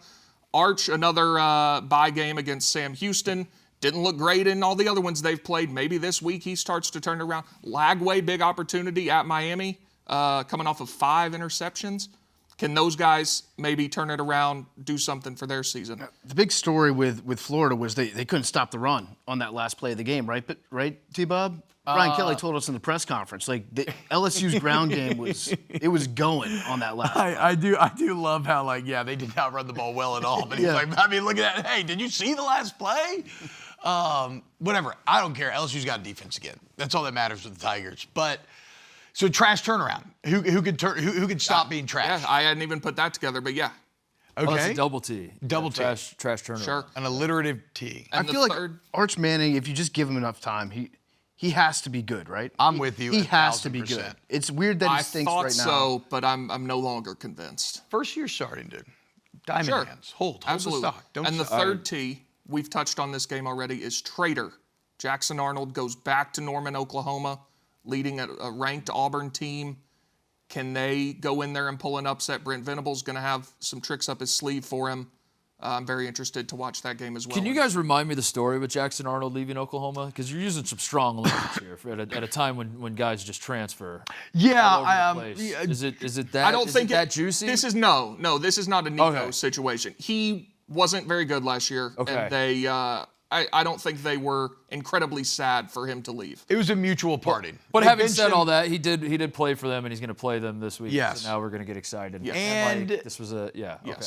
Arch, another bye game against Sam Houston. Didn't look great in all the other ones they've played. Maybe this week he starts to turn it around. Lagway, big opportunity at Miami, coming off of 5 interceptions. Can those guys maybe turn it around, do something for their season? The big story with Florida was they couldn't stop the run on that last play of the game, right? But right, T-Bob? Brian Kelly told us in the press conference, like the LSU's ground game was going on that last play. I do love how, like, yeah, they did not run the ball well at all. But he's like, I mean, look at that. Hey, did you see the last play? Whatever. I don't care. LSU's got defense again. That's all that matters with the Tigers. But so trash turnaround. Who could stop being trash? Yeah, I hadn't even put that together, but yeah. Okay. Oh, that's a double T. Double T. Trash turnover. Sure. An alliterative T. And I the feel like third- Arch Manning, if you just give him enough time, he has to be good, right? I'm with you He has to be 1,000%. good. It's weird that he I stinks thought right now. so, but I'm no longer convinced. First year starting, dude. Diamond Sure. hands. Hold Absolutely. the stock. Don't And the stop. third T, we've touched on this game already, is Trader. Jackson Arnold goes back to Norman, Oklahoma, leading a ranked Auburn team. Can they go in there and pull an upset? Brent Venables going to have some tricks up his sleeve for him. I'm very interested to watch that game as well. Can you guys remind me the story with Jackson Arnold leaving Oklahoma? Because you're using some strong language here at a time when guys just transfer. Yeah. all over the place. Is it that? I don't think that juicy. This is no. This is not a Nico Okay. situation. He wasn't very good last year, Okay. and they. I don't think they were incredibly sad for him to leave. It was a mutual parting. But They having benched said him. all that, he did play for them, and he's going to play them this week. Yes. So now we're going to get excited. Yes. And- like, this was Yes. Okay.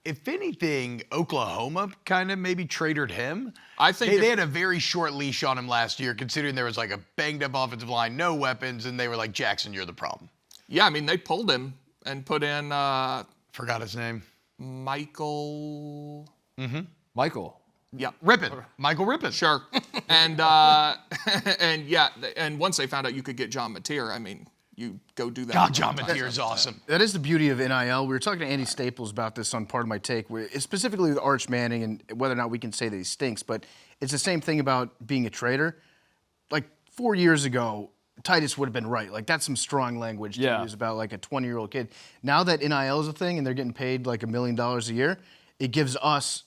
If anything, Oklahoma kind of maybe traded him. I think they had a very short leash on him last year, considering there was like a banged up offensive line, no weapons, and they were like, Jackson, you're the problem. Yeah, I mean they pulled him and put in Forgot his name. Michael. Michael. Yeah, Rippon. Michael Rippon. sure. And and once they found out you could get John Mateer, I mean, you go do that. God, John Mateer is awesome. That is the beauty of NIL. We were talking to Andy Staples about this on Part of My Take, specifically with Arch Manning and whether or not we can say that he stinks. But it's the same thing about being a trader. Like 4 years ago, Titus would have been right. Like that's some strong language to Yeah. use about like a 20-year-old kid. Now that NIL is a thing and they're getting paid like $1 million a year, it gives us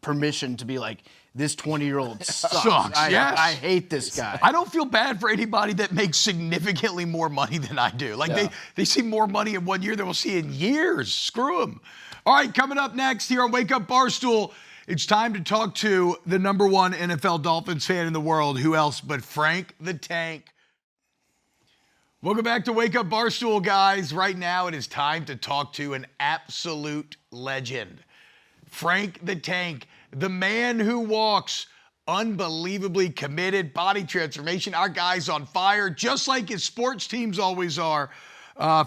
permission to be like, this 20-year-old sucks. Yes. I hate this guy. I don't feel bad for anybody that makes significantly more money than I do. Like they see more money in 1 year than we'll see in years. Screw them. All right, coming up next here on Wake Up Barstool, it's time to talk to the #1 NFL Dolphins fan in the world. Who else but Frank the Tank? Welcome back to Wake Up Barstool, guys. Right now it is time to talk to an absolute legend. Frank the Tank, the man who walks, unbelievably committed, body transformation. Our guy's on fire, just like his sports teams always are.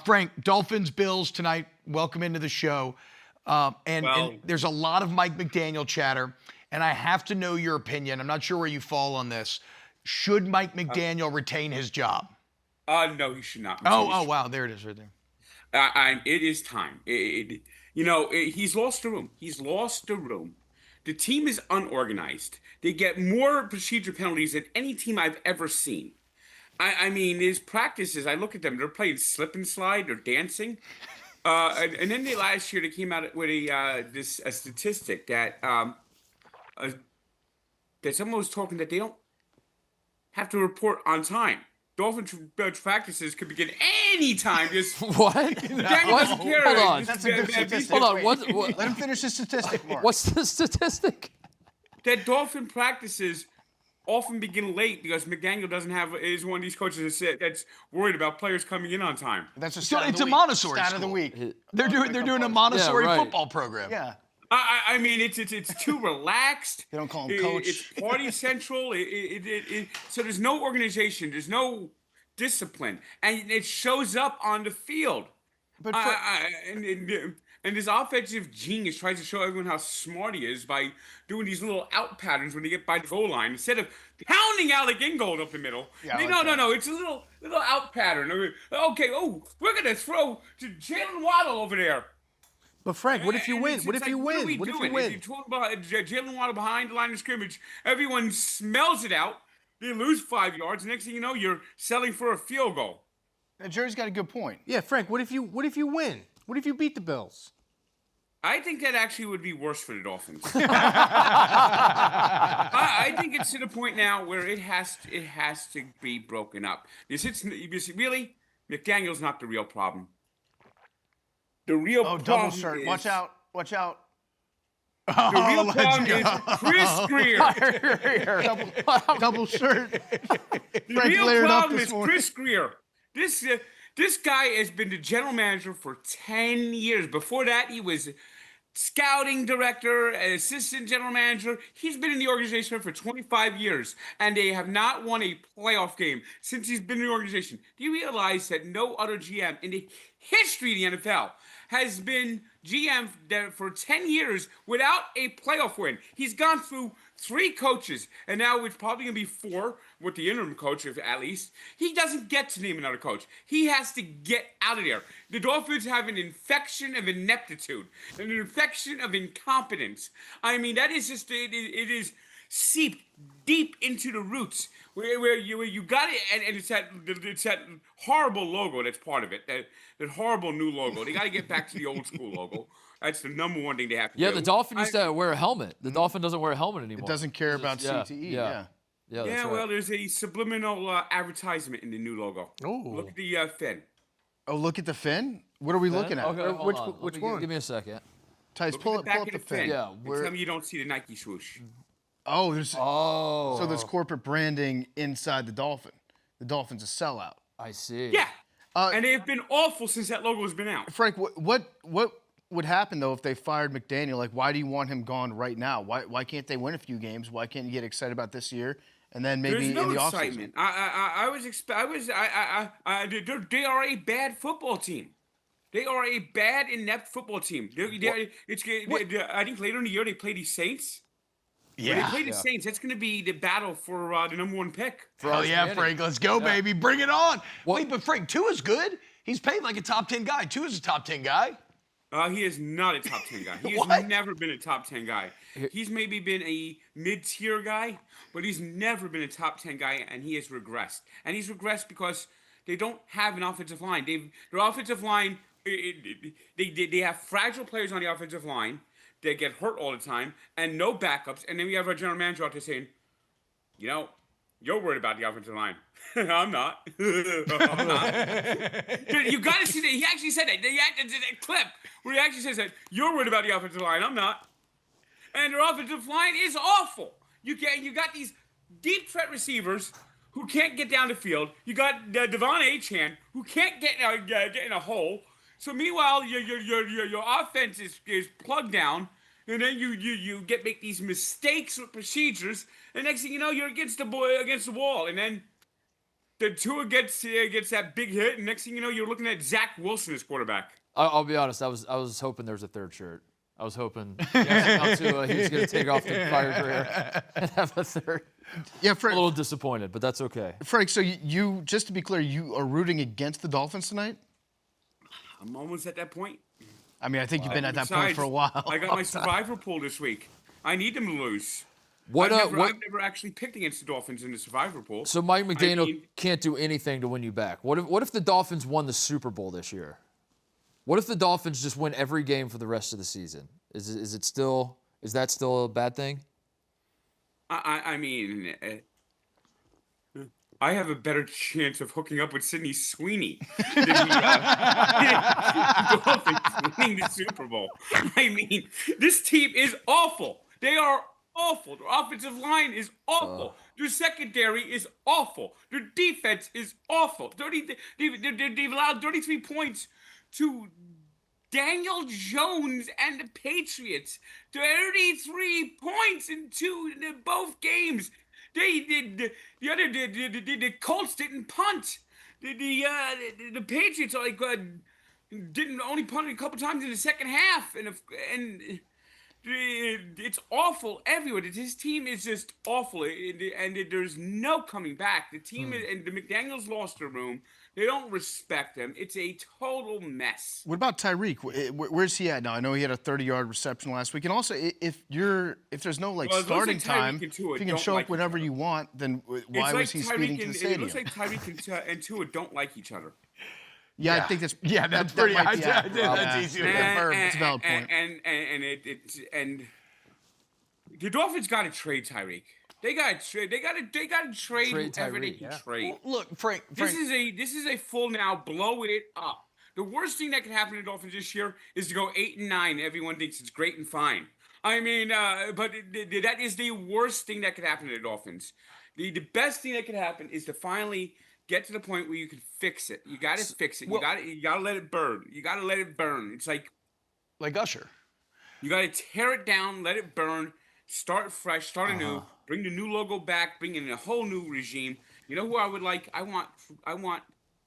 Frank, Dolphins, Bills tonight. Welcome into the show. And there's a lot of Mike McDaniel chatter, and I have to know your opinion. I'm not sure where you fall on this. Should Mike McDaniel retain his job? No, he should not. Oh, wow, there it is right there. It is time. He's lost the room. He's lost the room. The team is unorganized. They get more procedure penalties than any team I've ever seen. I mean, his practices, I look at them, they're playing slip and slide, they're dancing. And then last year they came out with a statistic that someone was talking that they don't have to report on time. Dolphins practices could begin any time. Just What? Daniel doesn't care. Hold on. That's a good statistic. Hold on. What? Let him finish his statistic, Mark. What's the statistic? That Dolphin practices often begin late because McDaniel is one of these coaches that's worried about players coming in on time. That's a So stat of it's the a week. Montessori Stat of the school. week. They're doing a Montessori right. football program. Yeah. I mean, it's too relaxed. They don't call him coach. It's party central. So there's no organization. There's no discipline, and it shows up on the field. But And this offensive genius tries to show everyone how smart he is by doing these little out patterns when they get by the goal line instead of pounding Alec Ingold up the middle. Yeah, No. It's a little out pattern. Okay. Oh, we're gonna throw to Jalen Waddle over there. But Frank, what if you And win? it's What if like, you what are win? we What if you doing? win? If you talk about Jalen Waddle behind the line of scrimmage, everyone smells it out. They lose 5 yards. Next thing you know, you're selling for a field goal. Jerry's got a good point. Yeah, Frank, what if you win? What if you beat the Bills? I think that actually would be worse for the Dolphins. I think it's to the point now where it has to be broken up. Really, McDaniel's not the real problem. The real Oh, problem double shirt. is, Watch out. Watch out. The real problem is Chris Greer. Double shirt. The Frank real layered up problem this is morning. Chris Greer. This guy has been the general manager for 10 years. Before that, he was scouting director, assistant general manager. He's been in the organization for 25 years, and they have not won a playoff game since he's been in the organization. Do you realize that no other GM in the history of the NFL has been GM for 10 years without a playoff win? He's gone through 3 coaches, and now it's probably going to be 4 with the interim coach, at least. He doesn't get to name another coach. He has to get out of there. The Dolphins have an infection of ineptitude, an infection of incompetence. I mean, that is just, it is seeped deep into the roots where you got it, and it's that horrible logo that's part of it, that horrible new logo. They got to get back to the old school logo. That's the number one thing they have to do. Yeah, the Dolphin used to wear a helmet. The Dolphin doesn't wear a helmet anymore. It doesn't care about Yeah, CTE. yeah. Yeah. Yeah, that's Yeah, right. well, there's a subliminal advertisement in the new logo. Ooh. Look at the fin. Oh, look at the fin. What are we looking at? Okay, hold on. Which Let me- one? Give me a second. Tice, Look pull at the up back of the the fin. fin. Yeah, And where- tell me you don't see the Nike swoosh. Oh, there's Oh. so there's corporate branding inside the Dolphin. The Dolphin's a sellout. I see. Yeah. And they've been awful since that logo has been out. Frank, what would happen though if they fired McDaniel? Like, why do you want him gone right now? Why can't they win a few games? Why can't you get excited about this year and then maybe There's no in the offseason? excitement. They are a bad football team. They are a bad, inept football team. I think later in the year they play the Saints. When they play the Saints, that's going to be the battle for the number 1 pick. Oh, yeah, Manning. Frank, let's go, baby. Bring it on. Wait, but Frank, Tua's good. He's paid like a top 10 guy. Tua's a top 10 guy. He is not a top 10 guy. He What? has never been a top 10 guy. He's maybe been a mid-tier guy, but he's never been a top 10 guy, and he has regressed. And he's regressed because they don't have an offensive line. Their offensive line, they have fragile players on the offensive line. They get hurt all the time, and no backups. And then we have our general manager out there saying, you're worried about the offensive line. I'm not. I'm not. Dude, you got to see that. He actually said that. They actually did that clip where he actually says that you're worried about the offensive line. I'm not. And their offensive line is awful. You got these deep threat receivers who can't get down the field. You got Devon Achane who can't get in a hole. So meanwhile, your offense is plugged down, and then you make these mistakes with procedures, and next thing you know, you're against the wall, and then the Tua gets that big hit, and next thing you know, you're looking at Zach Wilson as quarterback. I'll be honest. I was hoping there was a third shirt. I was hoping Altua, he was going to take off the Fire career and have a third. Yeah, A Frank. little disappointed, but that's okay. Frank, so you just to be clear, you are rooting against the Dolphins tonight? I'm almost at that point. I mean, I think you've been at that point for a while. I got my survivor pool this week. I need them to lose. What? I've never actually picked against the Dolphins in the survivor pool. So Mike McDaniel mean- can't do anything to win you back. What if the Dolphins won the Super Bowl this year? What if the Dolphins just win every game for the rest of the season? Is that still a bad thing? I mean, I have a better chance of hooking up with Sidney Sweeney than the Dolphins winning the Super Bowl. I mean, this team is awful. They are awful. Their offensive line is awful. Their secondary is awful. Their defense is awful. They've allowed 33 points to Daniel Jones and the Patriots. 33 points in both games. The Colts didn't punt. The Patriots didn't only punt a couple times in the second half, and it's awful everywhere. This team is just awful, and there's no coming back. The team and the McDaniels lost their room. They don't respect them. It's a total mess. What about Tyreek? Where's he at now? I know he had a 30-yard reception last week. And also, if there's no starting time, if you can show up whenever you want, then why was he speeding to the stadium? It looks like Tyreek and Tua don't like each other. Yeah, I think that's that's pretty. might be That's accurate. easy to confirm. It's a valid point. And the Dolphins got to trade Tyreek. They got to trade whoever they can trade. Look, Frank. This is a full now. Blow it up. The worst thing that can happen to the Dolphins this year is to go 8-9. Everyone thinks it's great and fine. I mean, but that is the worst thing that could happen to the Dolphins. The best thing that could happen is to finally get to the point where you can fix it. You got to fix it. You got to let it burn. You got to let it burn. It's like Usher. You got to tear it down, let it burn, start fresh, start anew, bring the new logo back, bring in a whole new regime. You know who I would like? I want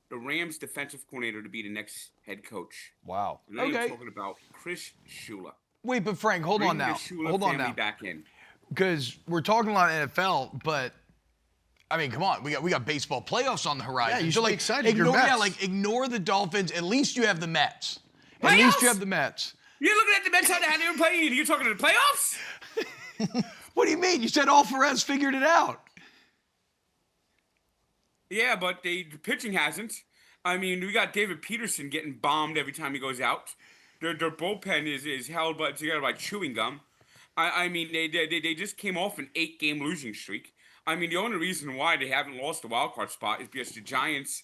the Rams defensive coordinator to be the next head coach. Wow. And I'm talking about Chris Shula. Wait, but Frank, hold on now. Hold on now. Back in. Because we're talking a lot of NFL, but I mean, come on, we got baseball playoffs on the horizon. Yeah, you should be excited. Ignore the Dolphins. At least you have the Mets. At least you have the Mets. You're looking at the Mets how they were playing. You're talking to the playoffs? What do you mean? You said Alvarez figured it out. Yeah, but the pitching hasn't. I mean, we got David Peterson getting bombed every time he goes out. Their bullpen is held together by chewing gum. I mean, they just came off an 8-game losing streak. I mean, the only reason why they haven't lost the wild card spot is because the Giants,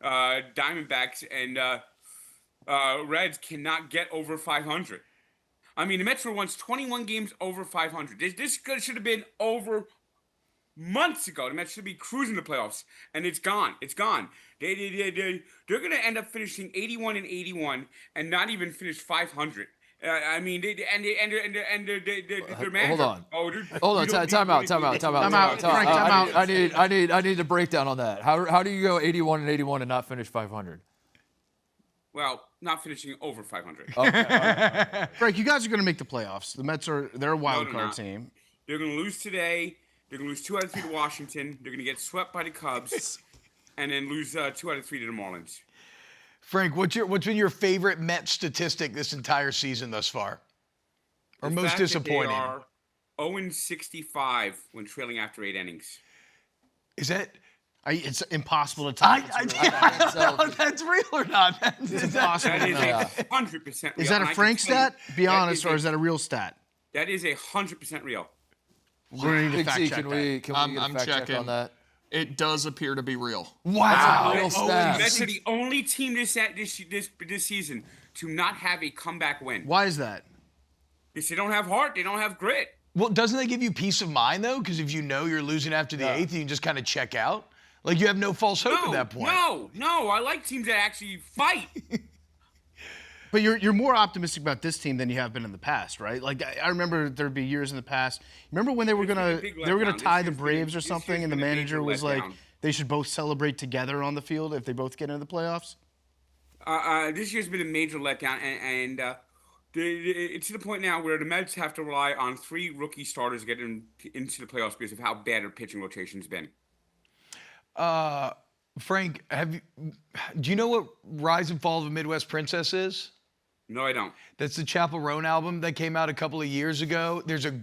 Diamondbacks, and Reds cannot get over 500. I mean, the Mets were once 21 games over 500. This should have been over months ago. The Mets should be cruising the playoffs, and it's gone. It's gone. They're going to end up finishing 81-81 and not even finish 500. I mean, their manager. Hold on. Time out. Frank, I need a breakdown on that. How do you go 81-81 and not finish 500? Well, not finishing over 500. Okay. Frank, you guys are going to make the playoffs. The Mets they're a wild card not. team. They're going to lose today. They're going to lose 2 out of 3 to Washington. They're going to get swept by the Cubs, and then lose 2 out of 3 to the Marlins. Frank, what's been your favorite Mets statistic this entire season thus far? Or The most fact that disappointing? They are 0-65 when trailing after 8 innings. Is that? It's impossible to tell. That's real or not? It's impossible. That is 100% real. Is that a And I Frank can tell you, stat? Be honest, or is that a real stat? That is 100% real. We're going to need to Big fact C, check can we get a I'm fact check checking. on that? It does appear to be real. Wow. Real The stats. Mets are the only team this season to not have a comeback win. Why is that? Because they don't have heart. They don't have grit. Well, doesn't that give you peace of mind, though? Because if you know you're losing after the 8th, you can just kind of check out. Like, you have no false hope at that point. No. I like teams that actually fight. But you're more optimistic about this team than you have been in the past, right? Like I remember there'd be years in the past. Remember when they were gonna tie the Braves or something, and the manager was like, they should both celebrate together on the field if they both get into the playoffs. This year's been a major letdown, and It's to the point now where the Mets have to rely on 3 rookie starters to get into the playoffs because of how bad their pitching rotation's been. Frank, do you know what Rise and Fall of a Midwest Princess is? No, I don't. That's the Chapel Roan album that came out a couple of years ago. There's a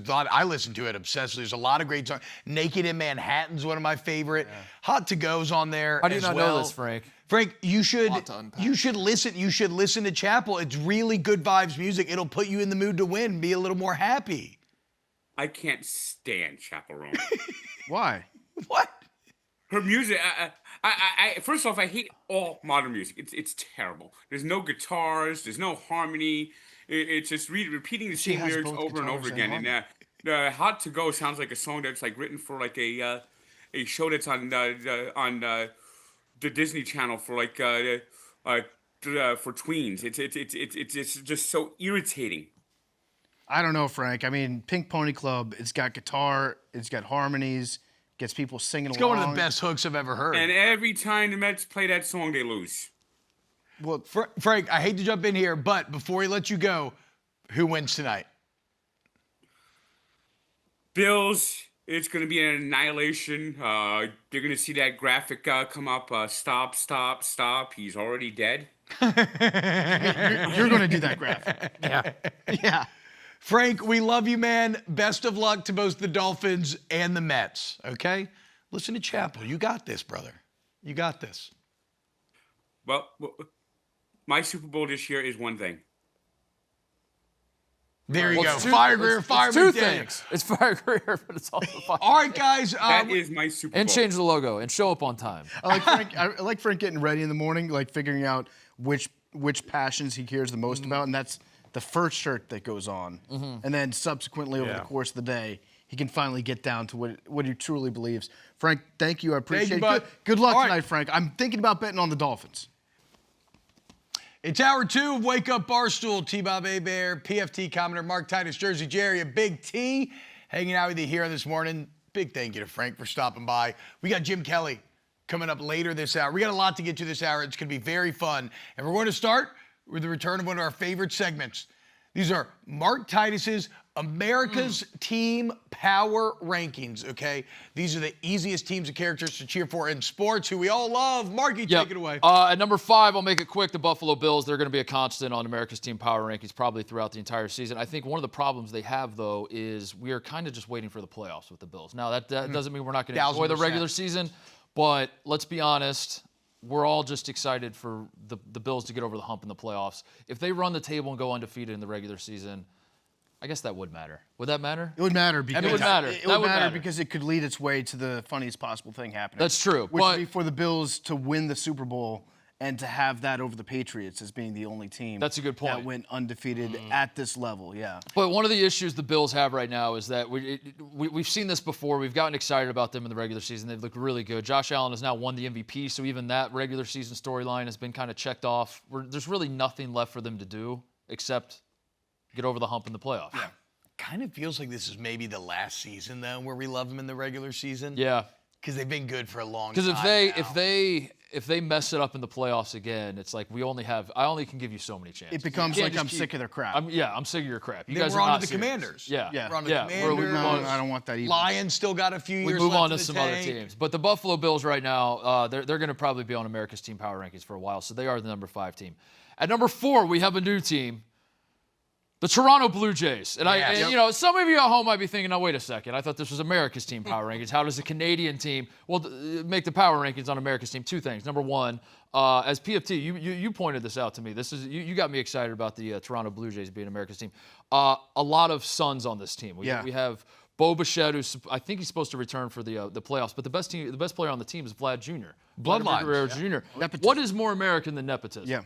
lot, I listen to it obsessively. There's a lot of great songs. Naked in Manhattan's one of my favorite. Yeah. Hot to Go's on there. How do you not know this, Frank? Frank, you should listen. You should listen to Chapel. It's really good vibes music. It'll put you in the mood to win, be a little more happy. I can't stand Chapel Roan. Why? What? Her music, first off, I hate all modern music. It's terrible. There's no guitars. There's no harmony. It's just repeating the same lyrics over and over again. And "Hot to Go" sounds like a song that's like written for like a show that's on the Disney Channel for like for tweens. It's just so irritating. I don't know, Frank. I mean, Pink Pony Club. It's got guitar. It's got harmonies. Gets people singing along. It's one of the best hooks I've ever heard. And every time the Mets play that song, they lose. Well, Frank, I hate to jump in here, but before we let you go, who wins tonight? Bills. It's going to be an annihilation. They're going to see that graphic come up. Stop, stop, stop. He's already dead. You're going to do that graphic. Yeah. Yeah. Frank, we love you, man. Best of luck to both the Dolphins and the Mets, okay? Listen to Chapel. You got this, brother. You got this. Well, my Super Bowl this year is one thing. There you go. Fire Greer, fire two things. It's Fire Greer, but it's also fire. All right, guys. That is my Super Bowl. And change the logo and show up on time. I like Frank getting ready in the morning, like figuring out which passions he cares the most about, and that's the first shirt that goes on. And then subsequently over the course of the day, he can finally get down to what he truly believes. Frank, thank you. I appreciate it. Good luck tonight, Frank. I'm thinking about betting on the Dolphins. It's hour 2 of Wake Up Barstool. T-Bob Hebert, PFT Commenter, Mark Titus, Jersey Jerry, a Big T hanging out with you here this morning. Big thank you to Frank for stopping by. We got Jim Kelly coming up later this hour. We got a lot to get to this hour. It's going to be very fun. And we're going to start with the return of one of our favorite segments. These are Mark Titus's America's Team Power Rankings, okay? These are the easiest teams and characters to cheer for in sports, who we all love. Marky, take it away. At number 5, I'll make it quick, the Buffalo Bills. They're going to be a constant on America's Team Power Rankings probably throughout the entire season. I think one of the problems they have, though, is we are kind of just waiting for the playoffs with the Bills. Now, that doesn't mean we're not going to enjoy the regular season, but let's be honest, we're all just excited for the Bills to get over the hump in the playoffs. If they run the table and go undefeated in the regular season, I guess that would matter. Would that matter? It would matter because it would matter. It would matter because it could lead its way to the funniest possible thing happening. That's true. Which would be for the Bills to win the Super Bowl and to have that over the Patriots as being the only team that's a good point. That went undefeated at this level, yeah. But one of the issues the Bills have right now is that we've seen this before. We've gotten excited about them in the regular season. They've looked really good. Josh Allen has now won the MVP, so even that regular season storyline has been kind of checked off. There's really nothing left for them to do except get over the hump in the playoffs. Yeah. Kind of feels like this is maybe the last season, though, where we love them in the regular season. Yeah. Because they've been good for a long time. Because if they mess it up in the playoffs again, it's like I only can give you so many chances. It becomes like I'm sick of their crap. I'm sick of your crap. You guys we're are on not to the serious. Commanders. Yeah. We're on to the Commanders. I don't want that either. Lions still got a few years left. We move on to the some tank. other teams. But the Buffalo Bills right now, they're going to probably be on America's Team Power Rankings for a while, so they are the number 5 team. At number 4, we have a new team. The Toronto Blue Jays. And some of you at home might be thinking, "Oh, wait a second. I thought this was America's Team Power Rankings. How does a Canadian team make the power rankings on America's team?" 2 things. Number 1, as PFT, you pointed this out to me. This is you got me excited about the Toronto Blue Jays being America's team. A lot of sons on this team. We have Bo Bichette, who's I think he's supposed to return for the playoffs, but the best player on the team is Vlad Jr. Bloodline. Guerrero Jr. What is more American than nepotism? Yeah.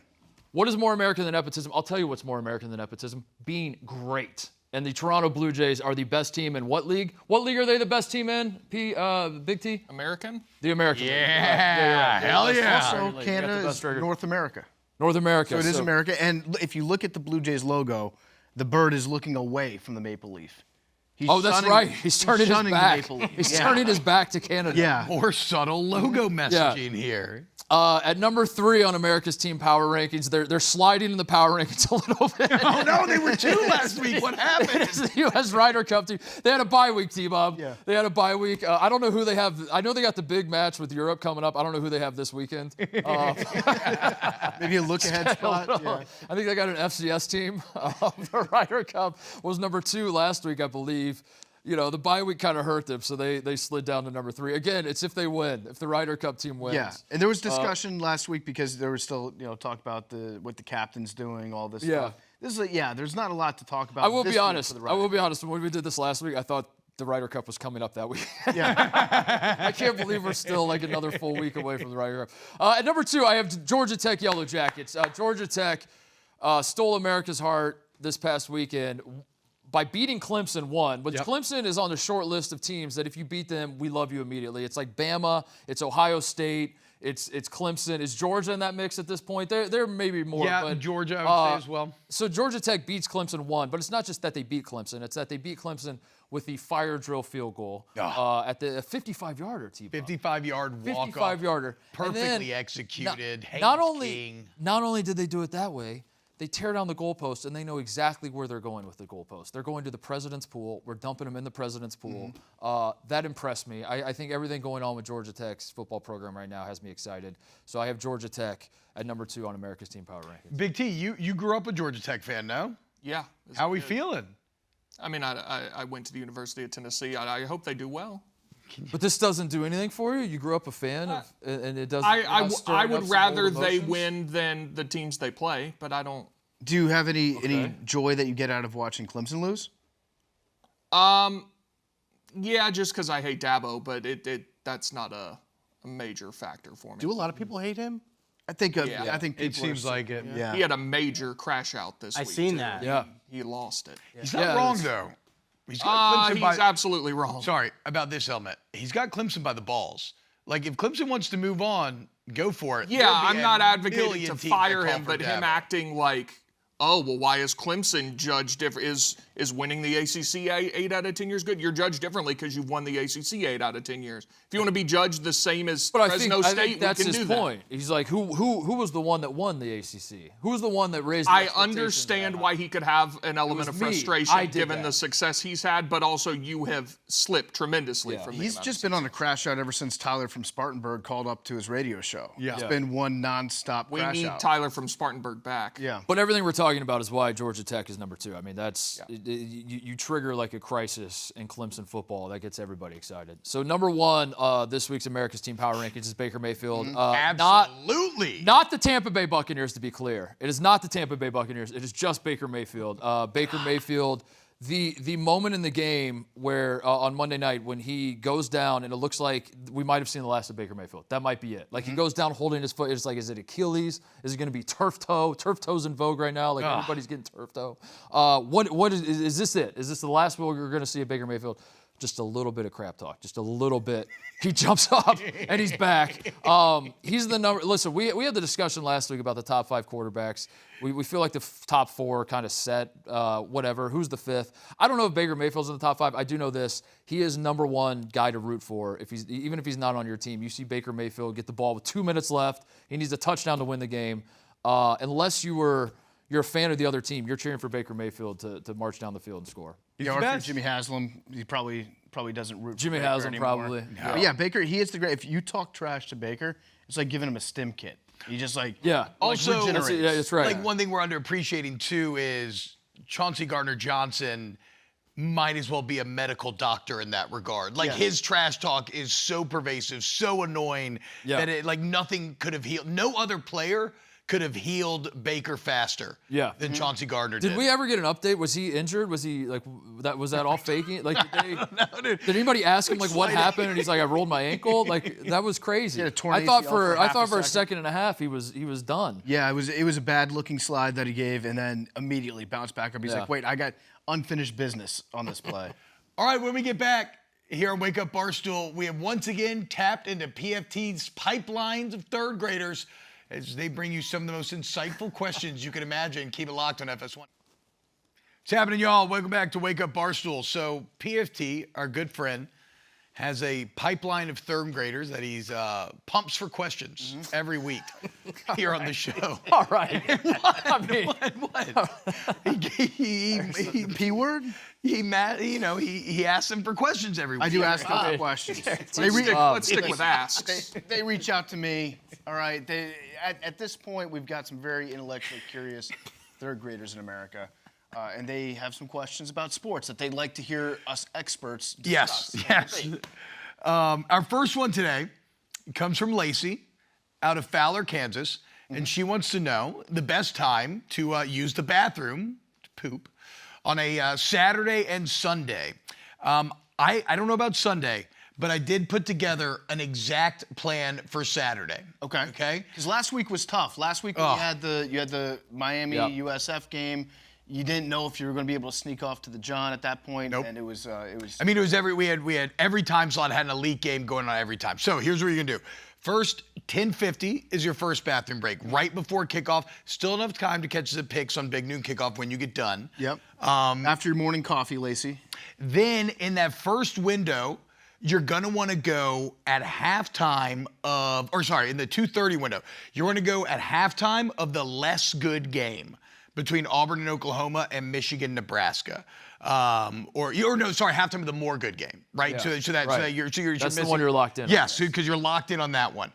What is more American than nepotism? I'll tell you what's more American than nepotism. Being great. And the Toronto Blue Jays are the best team in what league? What league are they the best team in, Big T? American? The American League. Yeah, hell yeah. Also, Canada is North America. North America. So it is America. And if you look at the Blue Jays logo, the bird is looking away from the maple leaf. He's Oh, that's shunning- right. He's turning his shunning the back. Maple Leaf. He's Yeah. turning his back to Canada. Yeah. More subtle logo messaging here. At number 3 on America's team power rankings, they're sliding in the power rankings a little bit. Oh no, they were 2 last week. What happened? It's the U.S. Ryder Cup team. They had a bye week, T-Bob. Yeah. They had a bye week. I don't know who they have. I know they got the big match with Europe coming up. I don't know who they have this weekend. Maybe a look-ahead spot. Yeah. I think they got an FCS team. The Ryder Cup was number 2 last week, I believe. You know, the bye week kind of hurt them, so they slid down to number 3. Again, it's if they win, if the Ryder Cup team wins. Yeah, and there was discussion last week because there was still, talk about what the captain's doing, all this stuff. This is there's not a lot to talk about. I will this be week honest. for the I will Ryder be honest. When we did this last week, I thought the Ryder Cup was coming up that week. Yeah. I can't believe we're still like another full week away from the Ryder Cup. At number 2, I have Georgia Tech Yellow Jackets. Georgia Tech stole America's heart this past weekend by beating Clemson 1. But Clemson is on the short list of teams that if you beat them, we love you immediately. It's like Bama, it's Ohio State, it's Clemson. Is Georgia in that mix at this point? There may be more. Yeah, but, Georgia, I would say as well. So Georgia Tech beats Clemson 1, but it's not just that they beat Clemson. It's that they beat Clemson with the fire drill field goal at the 55-yarder, T-Bob. 55-yard walk-off. 55-yarder. Perfectly executed. Not only did they do it that way, they tear down the goalpost, and they know exactly where they're going with the goalpost. They're going to the president's pool. We're dumping them in the president's pool. That impressed me. I think everything going on with Georgia Tech's football program right now has me excited. So I have Georgia Tech at number 2 on America's team power rankings. Big T, you grew up a Georgia Tech fan, no? Yeah. How are we feeling? I mean, I went to the University of Tennessee. I hope they do well. But this doesn't do anything for you? You grew up a fan of, and it doesn't. I would rather they win than the teams they play, but I don't. Do you have any joy that you get out of watching Clemson lose? Yeah, just because I hate Dabo, but that's not a major factor for me. Do a lot of people hate him? I think Yeah. I think It people seems like it. Yeah. He had a major crash out this week. I seen too. that. Yeah. He lost it. He's not Yeah, wrong, it's- though. He's got Clemson He's absolutely wrong. Sorry about this element. He's got Clemson by the balls. Like, if Clemson wants to move on, go for it. Yeah, There'll be I'm a not advocating million to teams fire that call him, for but him Dabo. acting like, oh, well, why is Clemson judged different? Is winning the ACC 8 out of 10 years good? You're judged differently because you've won the ACC 8 out of 10 years. If you want to be judged the same as But Fresno I State, think that's we can his do point. He's like, who was the one that won the ACC? Who was the one that raised? The I expectations understand that why he could have an element of was me. frustration I did given that. the success he's had, but also you have slipped tremendously from the He's amount just been on a crash out ever since Tyler from Spartanburg called up to his radio show. Yeah. It's been one nonstop We crash need out. Tyler from Spartanburg back. Yeah. But everything we're talking about is why Georgia Tech is number 2. I mean, that's you trigger like a crisis in Clemson football that gets everybody excited. So number 1, this week's America's Team Power Rankings is Baker Mayfield. Absolutely. Not the Tampa Bay Buccaneers, to be clear. It is not the Tampa Bay Buccaneers. It is just Baker Mayfield. Baker Mayfield, the moment in the game where on Monday night when he goes down and it looks like we might have seen the last of Baker Mayfield. That might be it. Like he goes down holding his foot. It's like, is it Achilles? Is it going to be turf toe? Turf toe's in vogue right now. Like everybody's getting turf toe. What is this it? Is this the last we're going to see of Baker Mayfield? Just a little bit of crap talk. Just a little bit. He jumps up and he's back. He's the number. Listen, we had the discussion last week about the top 5 quarterbacks. We feel like the top 4 are kind of set. Whatever. Who's the 5th? I don't know if Baker Mayfield's in the top 5. I do know this. He is number 1 guy to root for. Even if he's not on your team, you see Baker Mayfield get the ball with 2 minutes left. He needs a touchdown to win the game. Unless you're a fan of the other team, you're cheering for Baker Mayfield to march down the field and score. Yeah, or for Jimmy Haslam, he probably doesn't root Jimmy for Baker Haslam anymore. probably. No. But yeah, Baker, he is the great. If you talk trash to Baker, it's like giving him a stim kit. He just like Also, regenerates. that's right. Like one thing we're underappreciating too is Chauncey Gardner-Johnson might as well be a medical doctor in that regard. Like his trash talk is so pervasive, so annoying that it like nothing could have healed. No other player could have healed Baker faster than Chauncey Gardner did. Did we ever get an update? Was he injured? Was he like that? Was that all faking? Like, did anybody ask him like what happened? And he's like, I rolled my ankle. Like that was crazy. He had a torn I thought ACL for half a second and a half he was done. Yeah, it was a bad looking slide that he gave, and then immediately bounced back up. He's like, wait, I got unfinished business on this play. All right, when we get back here on Wake Up Barstool, we have once again tapped into PFT's pipelines of third graders as they bring you some of the most insightful questions you can imagine. Keep it locked on FS1. What's happening, y'all? Welcome back to Wake Up Barstool. So PFT, our good friend, has a pipeline of third graders that he's pumps for questions every week here on the show. All right. I mean, What? He P word? he asks them for questions every week. I do ask them questions. Let's stick with asks. They reach out to me. All right. At this point, we've got some very intellectually curious third graders in America. And they have some questions about sports that they'd like to hear us experts discuss. Yes. Our first one today comes from Lacey out of Fowler, Kansas. And she wants to know the best time to use the bathroom, to poop, on a Saturday and Sunday. I don't know about Sunday, but I did put together an exact plan for Saturday. Okay? Because last week was tough. Last week you had the Miami USF game. You didn't know if you were going to be able to sneak off to the John at that point. Nope. And it was. I mean, we had every time slot had an elite game going on every time. So here's what you're gonna do. First, 10:50 is your first bathroom break, right before kickoff. Still enough time to catch the picks on Big Noon Kickoff when you get done. Yep. After your morning coffee, Lacey. Then in that first window, you're gonna want to go at halftime in the 2:30 window. You're gonna go at halftime of the less good game between Auburn and Oklahoma and Michigan, Nebraska. Halftime of the more good game, right? Yeah. So that's the one you're locked in on. Yes, because you're locked in on that one.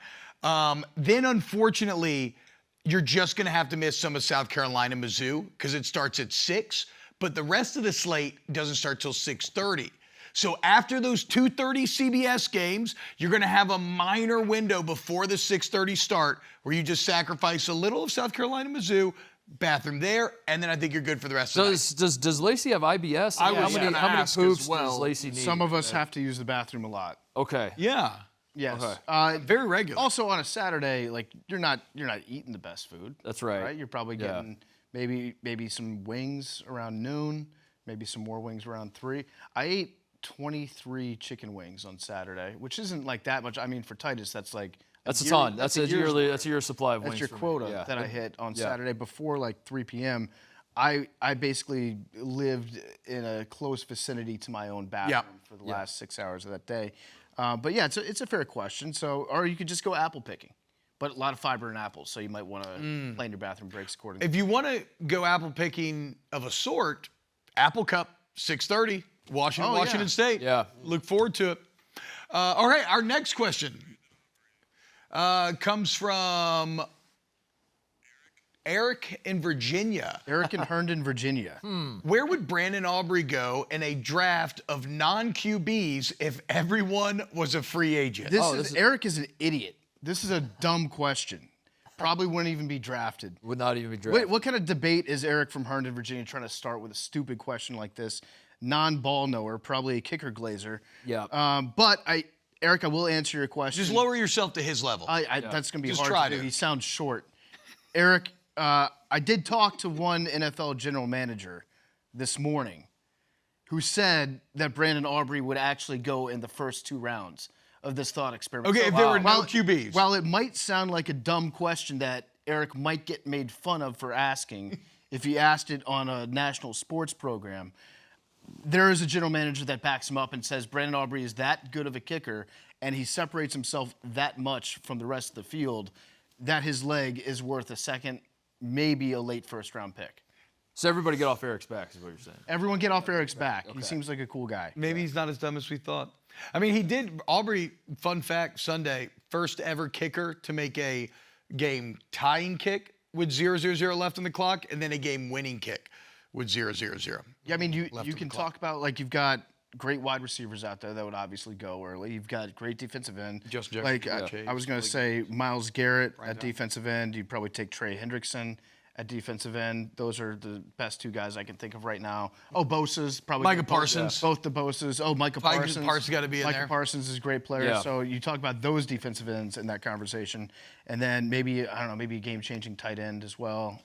Then unfortunately, you're just gonna have to miss some of South Carolina, Mizzou, because it starts at 6, but the rest of the slate doesn't start till 6:30. So after those 2:30 CBS games, you're going to have a minor window before the 6:30 start where you just sacrifice a little of South Carolina, Mizzou, bathroom there, and then I think you're good for the rest of the night. Does Lacey have IBS? I was how many gonna ask poops as well. does Lacey need? Some of us have to use the bathroom a lot. Okay. Yeah. Yes. Okay. Very regular. Also on a Saturday, like you're not eating the best food. That's right. Right? You're probably getting maybe some wings around noon, maybe some more wings around 3. I ate 23 chicken wings on Saturday, which isn't like that much. I mean, for Titus, that's like That's a ton. That's a year supply of wings. That's your for me. quota Yeah. that I hit on Saturday before like 3 p.m. I basically lived in a close vicinity to my own bathroom for the last 6 hours of that day. But yeah, it's a fair question. So, or you could just go apple picking, but a lot of fiber in apples, so you might want to plan your bathroom breaks accordingly. If you want to go apple picking of a sort, Apple Cup, 6:30, Washington State. Yeah. Look forward to it. All right, our next question comes from Eric in Virginia. Eric in Herndon, Virginia. Where would Brandon Aubrey go in a draft of non-QBs if everyone was a free agent? Eric is an idiot. This is a dumb question. Probably wouldn't even be drafted. Would not even be drafted. Wait, what kind of debate is Eric from Herndon, Virginia trying to start with a stupid question like this? Non-ball knower, probably a kicker glazer. Yeah. Eric, I will answer your question. Just lower yourself to his level. That's going to be Just hard try to do. to. He sounds short. Eric, I did talk to one NFL general manager this morning who said that Brandon Aubrey would actually go in the first 2 rounds of this thought experiment. Okay, if there were no QBs. While it might sound like a dumb question that Eric might get made fun of for asking if he asked it on a national sports program, there is a general manager that backs him up and says Brandon Aubrey is that good of a kicker and he separates himself that much from the rest of the field that his leg is worth a second, maybe a late first-round pick. So everybody get off Eric's back is what you're saying. Everyone get off Eric's back. He seems like a cool guy. Maybe he's not as dumb as we thought. I mean, Aubrey, fun fact, Sunday, first ever kicker to make a game-tying kick with 0-0-0 left on the clock, and then a game-winning kick with 0-0-0. Yeah, I mean, you can talk about, like, you've got great wide receivers out there that would obviously go early. You've got great defensive end. Justin like Jefferson, I was going to say Myles Garrett at defensive end. You'd probably take Trey Hendrickson at defensive end. Those are the best 2 guys I can think of right now. Oh, Bosa's probably. Micah Parsons. Both the Bosas. Oh, Micah Parsons. Parsons got to be in there. Micah Parsons is a great player. Yeah. So you talk about those defensive ends in that conversation. And then maybe a game-changing tight end as well.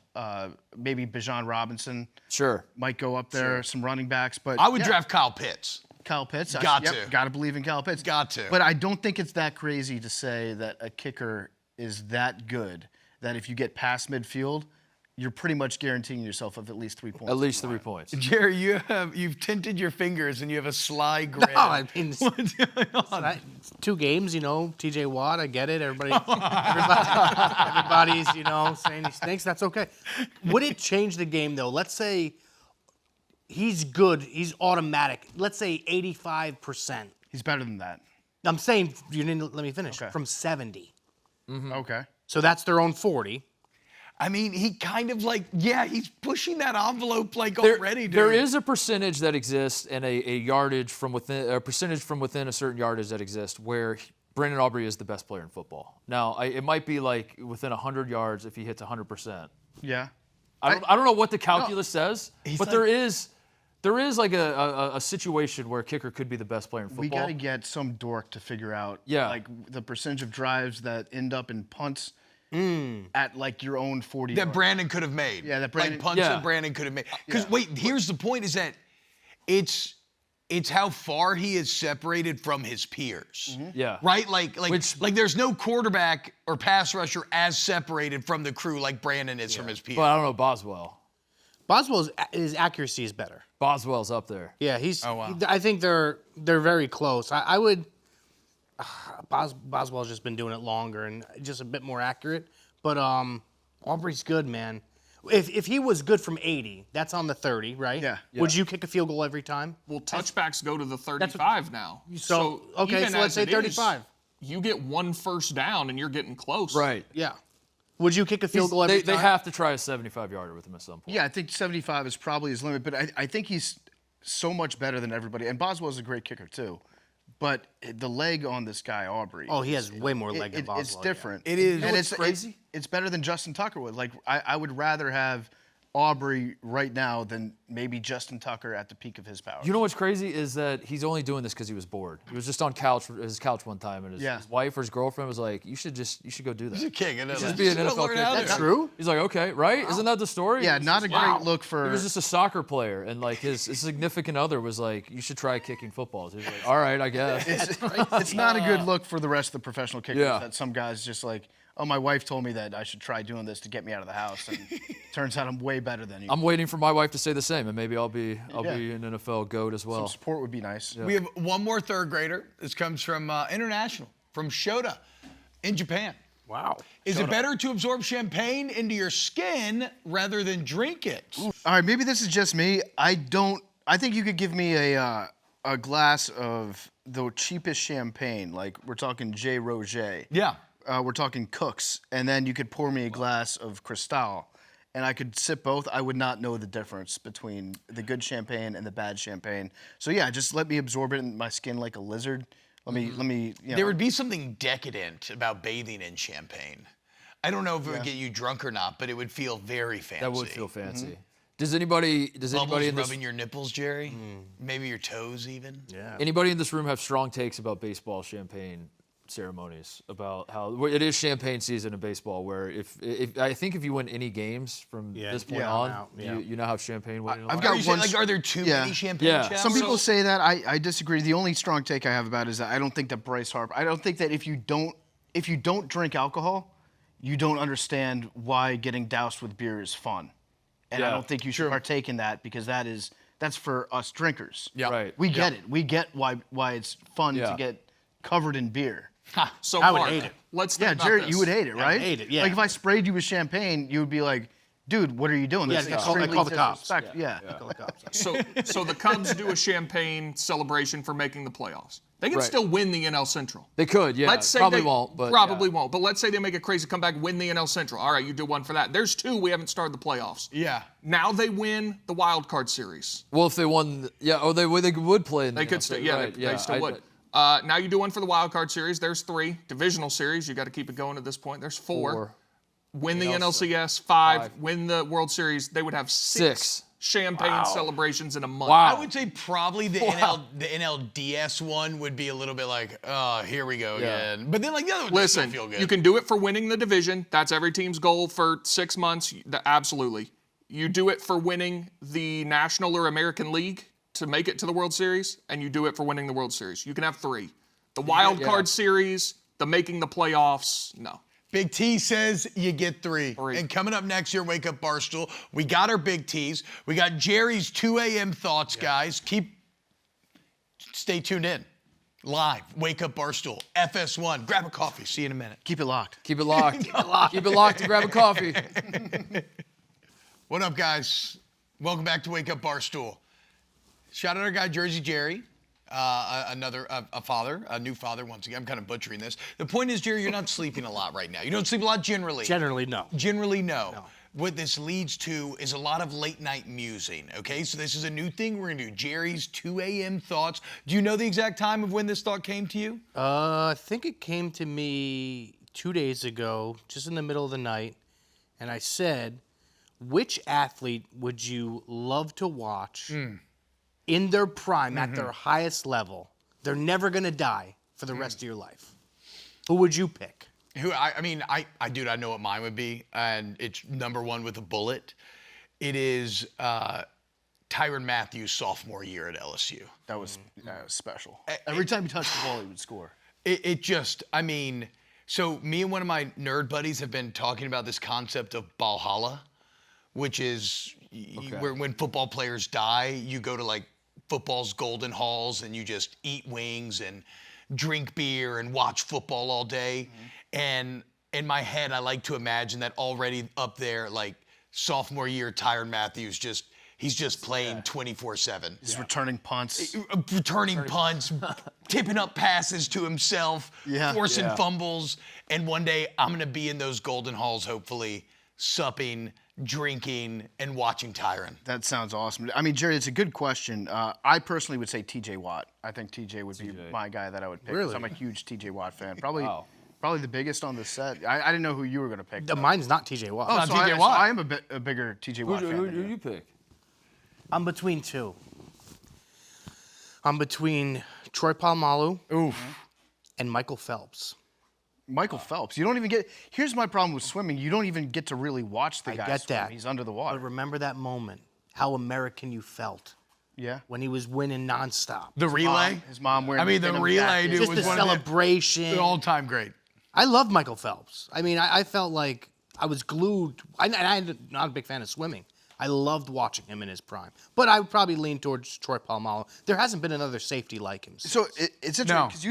Maybe Bijan Robinson. Sure. Might go up there. Some running backs. But I would draft Kyle Pitts. Kyle Pitts. Got to. Got to believe in Kyle Pitts. Got to. But I don't think it's that crazy to say that a kicker is that good that if you get past midfield, you're pretty much guaranteeing yourself of at least 3 points. At least 3 points. Jerry, you've tinted your fingers and you have a sly grin. No, I mean, What's going on? it's 2 games, TJ Watt, I get it. Everybody's, saying he stinks. That's okay. Would it change the game, though? Let's say he's good. He's automatic. Let's say 85%. He's better than that. I'm saying, you didn't let me finish, from 70. Okay. So that's their own 40. I mean, he kind of he's pushing that envelope already, dude. There is a percentage that exists and a yardage from within, a percentage from within a certain yardage that exists where Brandon Aubrey is the best player in football. Now, it might be within 100 yards if he hits 100%. Yeah. I don't know what the calculus says, but there is a situation where a kicker could be the best player in football. We got to get some dork to figure out the percentage of drives that end up in punts at your own 40 that yards. Brandon could have made. Yeah, that Brandon- punts that Brandon could have made. Because wait, here's the point: is that it's how far he is separated from his peers. Yeah. Right? There's no quarterback or pass rusher as separated from the crew like Brandon is from his peers. But I don't know Boswell. His accuracy is better. Boswell's up there. Yeah, Oh, wow. I think they're very close. I would. Boswell's just been doing it longer and just a bit more accurate. But Aubrey's good, man. If he was good from 80, that's on the 30, right? Yeah. Would you kick a field goal every time? Well, touchbacks go to the 35 now. So even let's as say it 35. Is, you get 1 first down and you're getting close. Right. Yeah. Would you kick a field goal every time? They have to try a 75-yarder with him at some point. Yeah, I think 75 is probably his limit, but I think he's so much better than everybody. And Boswell's a great kicker, too. But the leg on this guy, Aubrey. Oh, he has way more leg than Boswell. It's different. It is. And It's crazy. It's better than Justin Tucker would. I would rather have Aubrey right now than maybe Justin Tucker at the peak of his power. You know what's crazy is that he's only doing this because he was bored. He was just on his couch one time, and his wife or his girlfriend was like, "You should go do that. He's a king. I know Just that. be an Just NFL learn kicker." out That's there. true. He's like, "Okay, right? Isn't that the story?" Yeah, not a great look for. He was just a soccer player, and his significant other was like, "You should try kicking footballs." He was like, "All right, I guess." It's not a good look for the rest of the professional kickers Yeah. that some guys just oh, my wife told me that I should try doing this to get me out of the house, and turns out I'm way better than you. I'm waiting for my wife to say the same, and maybe I'll be an NFL GOAT as well. Some support would be nice. We have one more third grader. This comes from international, from Shota in Japan. Wow. Is it better to absorb champagne into your skin rather than drink it? All right, maybe this is just me. I think you could give me a glass of the cheapest champagne, like we're talking J. Roget. Yeah. We're talking Cook's, and then you could pour me a glass of Cristal, and I could sip both. I would not know the difference between the good champagne and the bad champagne. So yeah, just let me absorb it in my skin like a lizard. Let me. There would be something decadent about bathing in champagne. I don't know if it would get you drunk or not, but it would feel very fancy. That would feel fancy. Does anybody Bubbles in this rubbing your nipples, Jerry? Maybe your toes even? Yeah. anybody in this room have strong takes about baseball champagne ceremonies, about how it is champagne season in baseball, where if I think if you win any games from this point on, you now have champagne winning. I've got Are you saying, one. are there too many champagne showers? Some people say that. I disagree. The only strong take I have about it is that I don't think that Bryce Harper. I don't think that if you don't drink alcohol, you don't understand why getting doused with beer is fun, and I don't think you should partake in that because that's for us drinkers. Yeah. Right. We get it. We get why it's fun to get covered in beer. So I would Mark, hate it. let's think Yeah, about Jared, this. you would hate it, right? hate it, yeah. Like if I sprayed you with champagne, you would be like, dude, what are you doing? Yeah, This is I call extremely the cops. disrespectful. Yeah. So the Cubs do a champagne celebration for making the playoffs. They can still win the NL Central. They could, yeah. Let's say probably they won't, but probably won't. But let's say they make a crazy comeback, win the NL Central. All right, you do one for that. There's 2. We haven't started the playoffs. Yeah. Now they win the wild card series. Well, if they won, they would play. In They the could NL, still, right, they still would. Now you do one for the wild card series. There's 3 divisional series. You got to keep it going at this point. There's 4. Win the NLCS. 5. Win the World Series. They would have 6 champagne celebrations in a month. I would say probably the NLDS one would be a little bit like, oh, here we go again. But then the other one Listen, still feel good. you can do it for winning the division. That's every team's goal for 6 months. Absolutely. You do it for winning the National or American League to make it to the World Series, and you do it for winning the World Series. You can have 3. The wild card series, the making the playoffs, no. Big T says you get 3. And coming up next year, Wake Up Barstool, we got our Big T's. We got Jerry's 2 a.m. thoughts, guys. Stay tuned in. Live, Wake Up Barstool, FS1. Grab a coffee. See you in a minute. Keep it locked. Keep it locked. Keep it locked and grab a coffee. What up, guys? Welcome back to Wake Up Barstool. Shout out our guy, Jersey Jerry. A new father once again. I'm kind of butchering this. The point is, Jerry, you're not sleeping a lot right now. You don't sleep a lot generally. Generally, no. Generally, no. What this leads to is a lot of late night musing, okay? So this is a new thing we're gonna do. Jerry's 2 a.m. thoughts. Do you know the exact time of when this thought came to you? I think it came to me 2 days ago, just in the middle of the night, and I said, which athlete would you love to watch in their prime, at their highest level? They're never gonna die for the rest of your life. Who would you pick? Dude, I know what mine would be, and it's number 1 with a bullet. It is Tyrann Mathieu sophomore year at LSU. That was special. Every time he touched the ball, he would score. So me and one of my nerd buddies have been talking about this concept of Valhalla, which is where when football players die, you go to like football's golden halls and you just eat wings and drink beer and watch football all day. And in my head, I like to imagine that already up there, like sophomore year, Tyrann Mathieu he's just playing 24/7. He's returning punts. Returning punts, tipping up passes to himself, forcing fumbles. And one day I'm going to be in those golden halls, hopefully, supping, drinking, and watching Tyrann. That sounds awesome. I mean, Jerry, it's a good question. I personally would say TJ Watt. I think TJ would be my guy that I would pick. Really? I'm a huge TJ Watt fan. Probably the biggest on the set. I didn't know who you were going to pick. Mine's not TJ Watt. Oh, not so TJ Watt. I am a bigger TJ Watt fan. Who do you pick? I'm between 2. I'm between Troy Polamalu and Michael Phelps. Michael Phelps. You don't even get. Here's my problem with swimming. You don't even get to really watch the guy get swim. that. He's under the water. But remember that moment, how American you felt Yeah. when he was winning nonstop. The relay? His mom wearing. The denim relay, jacket. dude, Just was the one of celebration. the all-time great. I love Michael Phelps. I mean, I felt like I was glued. I'm not a big fan of swimming. I loved watching him in his prime. But I would probably lean towards Troy Polamalu. There hasn't been another safety like him. So it's interesting because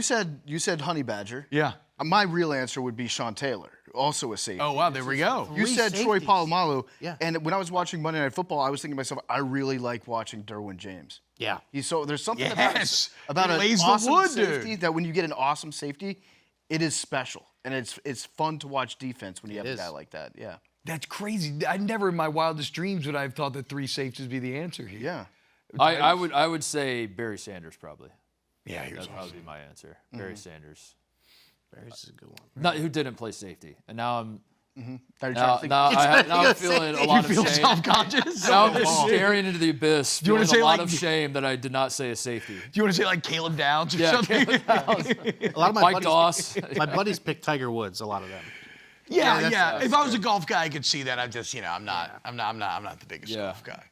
you said Honey Badger. Yeah. My real answer would be Sean Taylor, also a safety. Oh, wow, there we go. You Three said Troy safeties. Polamalu. Yeah. And when I was watching Monday Night Football, I was thinking to myself, I really like watching Derwin James. Yeah. There's something Yes. about He an lays the awesome wood, safety dude. that when you get an awesome safety, it is special. And it's fun to watch defense when you have a guy like that. Yeah. That's crazy. I never in my wildest dreams would I have thought that 3 safeties would be the answer here. Yeah. I would say Barry Sanders probably. Yeah, he was That'd probably be my answer. Barry Sanders. Barry's a good one. Not who didn't play safety, and now I'm Now I'm feeling a lot of shame. self-conscious? Now I'm just staring into the abyss, you wanna feeling a say, lot like- of shame that I did not say a safety. Do you want to say like Caleb Downs or Yeah, something? A lot of my Mike buddies, Doss. my buddies pick Tiger Woods. A lot of them. Yeah. If I was a golf guy, I could see that. I just, I'm not the biggest Yeah. golf guy.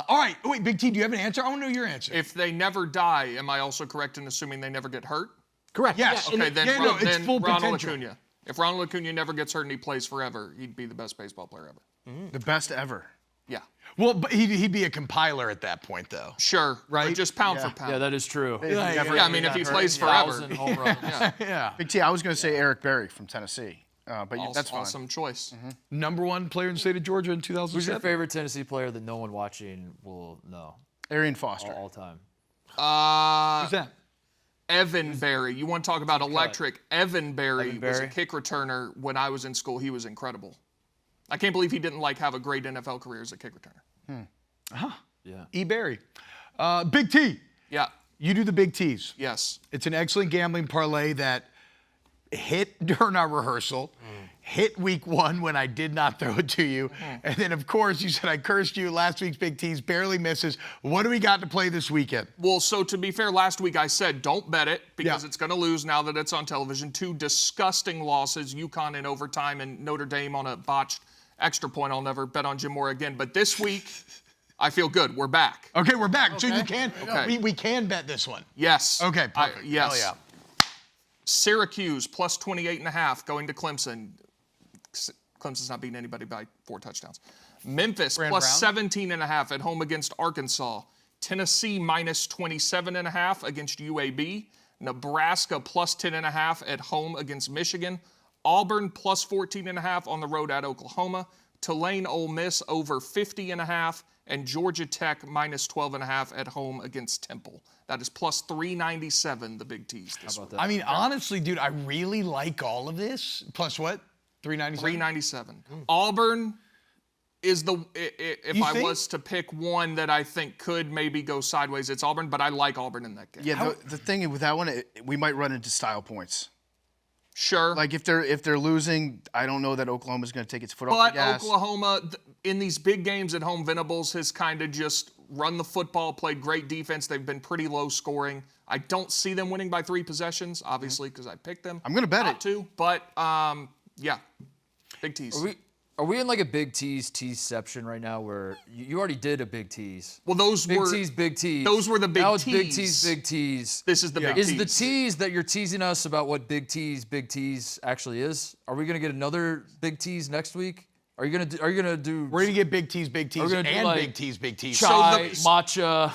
All right. Wait, Big T, do you have an answer? I want to know your answer. If they never die, am I also correct in assuming they never get hurt? Correct. Yes. Okay, then, Yeah, no, it's then full Ronald potential. Acuna. If Ronald Acuna never gets hurt and he plays forever, he'd be the best baseball player ever. the best ever. Yeah, Well, but he'd be a compiler at that point, though. sure. Right? But just pound for pound. Yeah, that is true. Yeah, I mean, if he plays forever, 1,000 home runs. Yeah. Big T, I was going to say Eric Berry from Tennessee, but that's fine. awesome choice. Number 1 player in the state of Georgia in 2007. Who's your favorite Tennessee player that no one watching will know Arian Foster. all time? Who's that? Evan Berry. You want to talk about electric? Evan Berry Evan was a Berry? kick returner when I was in school. He was incredible. I can't believe he didn't have a great NFL career as a kick returner. Yeah. E. Barry. Big T. Yeah. You do the Big T's. Yes. It's an excellent gambling parlay that hit during our rehearsal, hit week 1 when I did not throw it to you. And then, of course, you said I cursed you. Last week's Big T's barely misses. What do we got to play this weekend? Well, so to be fair, last week I said don't bet it because Yeah. it's going to lose now that it's on television. 2 disgusting losses, UConn in overtime and Notre Dame on a botched extra point. I'll never bet on Jim Moore again. But this week, I feel good. We're back. Okay, we're back. So you can, Okay. we can bet this one. Yes. Okay, perfect. Yes. Hell Syracuse plus 28.5 going to Clemson. Clemson's not beating anybody by 4 touchdowns. Memphis plus 17.5 at home against Arkansas. Tennessee minus 27.5 against UAB. Nebraska plus 10.5 at home against Michigan. Auburn plus 14.5 on the road at Oklahoma. Tulane Ole Miss over 50.5. And Georgia Tech minus 12.5 at home against Temple. That is plus 397, the Big T's this week. I mean, honestly, dude, I really like all of this. Plus what? 397? 397. Auburn is the, if I was to pick one that I think could maybe go sideways, it's Auburn, but I like Auburn in that game. Yeah, the thing with that one, we might run into style points. Sure. Like if they're losing, I don't know that Oklahoma's going to take its foot off the gas. But Oklahoma, in these big games at home, Venables has kind of just run the football, played great defense. They've been pretty low scoring. I don't see them winning by 3 possessions, obviously, because I picked them. I'm going to bet Not it. to, but yeah, Big T's. Are we in like a big teaseception right now where you already did a big tease? Well, those big were big tease. Those were the big now it's tees. big tease. This is the big tease. Is the tease that you're teasing us about what big tease actually is? Are we gonna get another big tease next week? Are you gonna do? We're gonna get big teas, and big teas. Chai, matcha.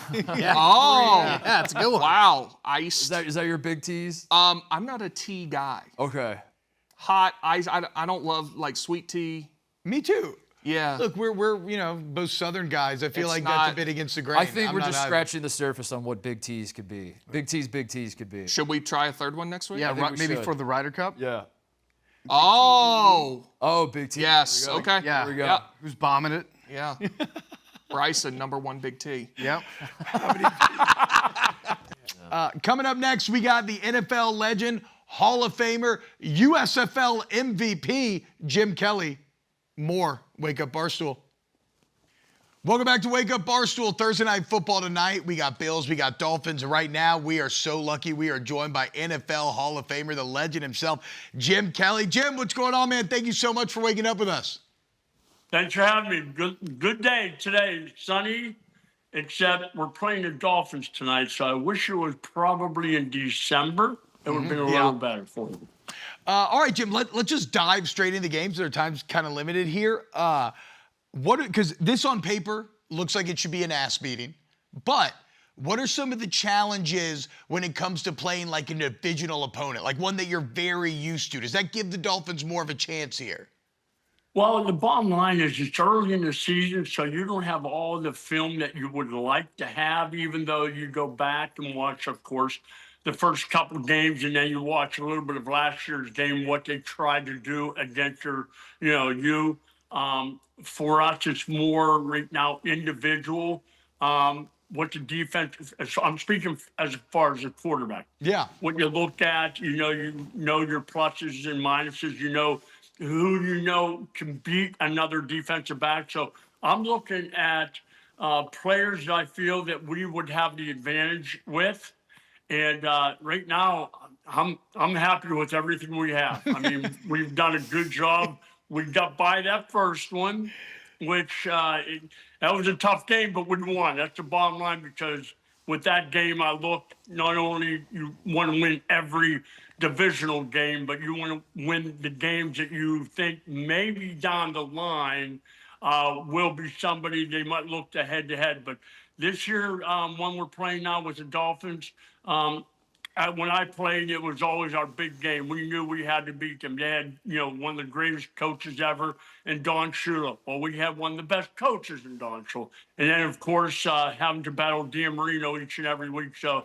Oh, Yeah, it's a good one. wow, iced. Is that your big tease? I'm not a tea guy. Okay. Hot ice. I don't love like sweet tea. Me too. Yeah. Look, we're both Southern guys. I feel It's like not- that's a bit against the grain. I think I'm we're not just either. scratching the surface on what big teas could be. Big teas could be. Should we try a third one next week? Yeah, think we maybe should. for the Ryder Cup. Yeah. Oh. Oh, big teas. Yes. There we go. Okay. Yeah. There we go. Yeah. Who's bombing it? Yeah. Bryson, #1 Big T. Yep. Coming up next, we got the NFL legend, Hall of Famer, USFL MVP, Jim Kelly. More Wake Up Barstool. Welcome back to Wake Up Barstool. Thursday Night Football tonight. We got Bills, we got Dolphins. Right now, we are so lucky. We are joined by NFL Hall of Famer, the legend himself, Jim Kelly. Jim, what's going on, man? Thank you so much for waking up with us. Thanks for having me. Good day today. Sunny, except we're playing the Dolphins tonight, so I wish it was probably in December. It would have been a little better for you. All right, Jim, let's just dive straight into games. Our time's kind of limited here. Because this on paper looks like it should be an ass beating, but what are some of the challenges when it comes to playing like a divisional opponent, like one that you're very used to? Does that give the Dolphins more of a chance here? Well, the bottom line is it's early in the season, so you don't have all the film that you would like to have, even though you go back and watch, of course, the first couple of games, and then you watch a little bit of last year's game, what they tried to do against you. For us, it's more right now individual. What the defense, I'm speaking as far as the quarterback. Yeah. What you look at, you know your pluses and minuses, who can beat another defensive back. So I'm looking at players that I feel that we would have the advantage with. And right now, I'm happy with everything we have. I mean, we've done a good job. We got by that first one, which that was a tough game, but we won. That's the bottom line, because with that game, I looked, not only you want to win every divisional game, but you want to win the games that you think maybe down the line will be somebody they might look to head-to-head. But this year, one we're playing now with the Dolphins, when I played, it was always our big game. We knew we had to beat them. They had, one of the greatest coaches ever in Don Shula. Well, we had one of the best coaches in Don Shula. And then, of course, having to battle Dan Marino each and every week. So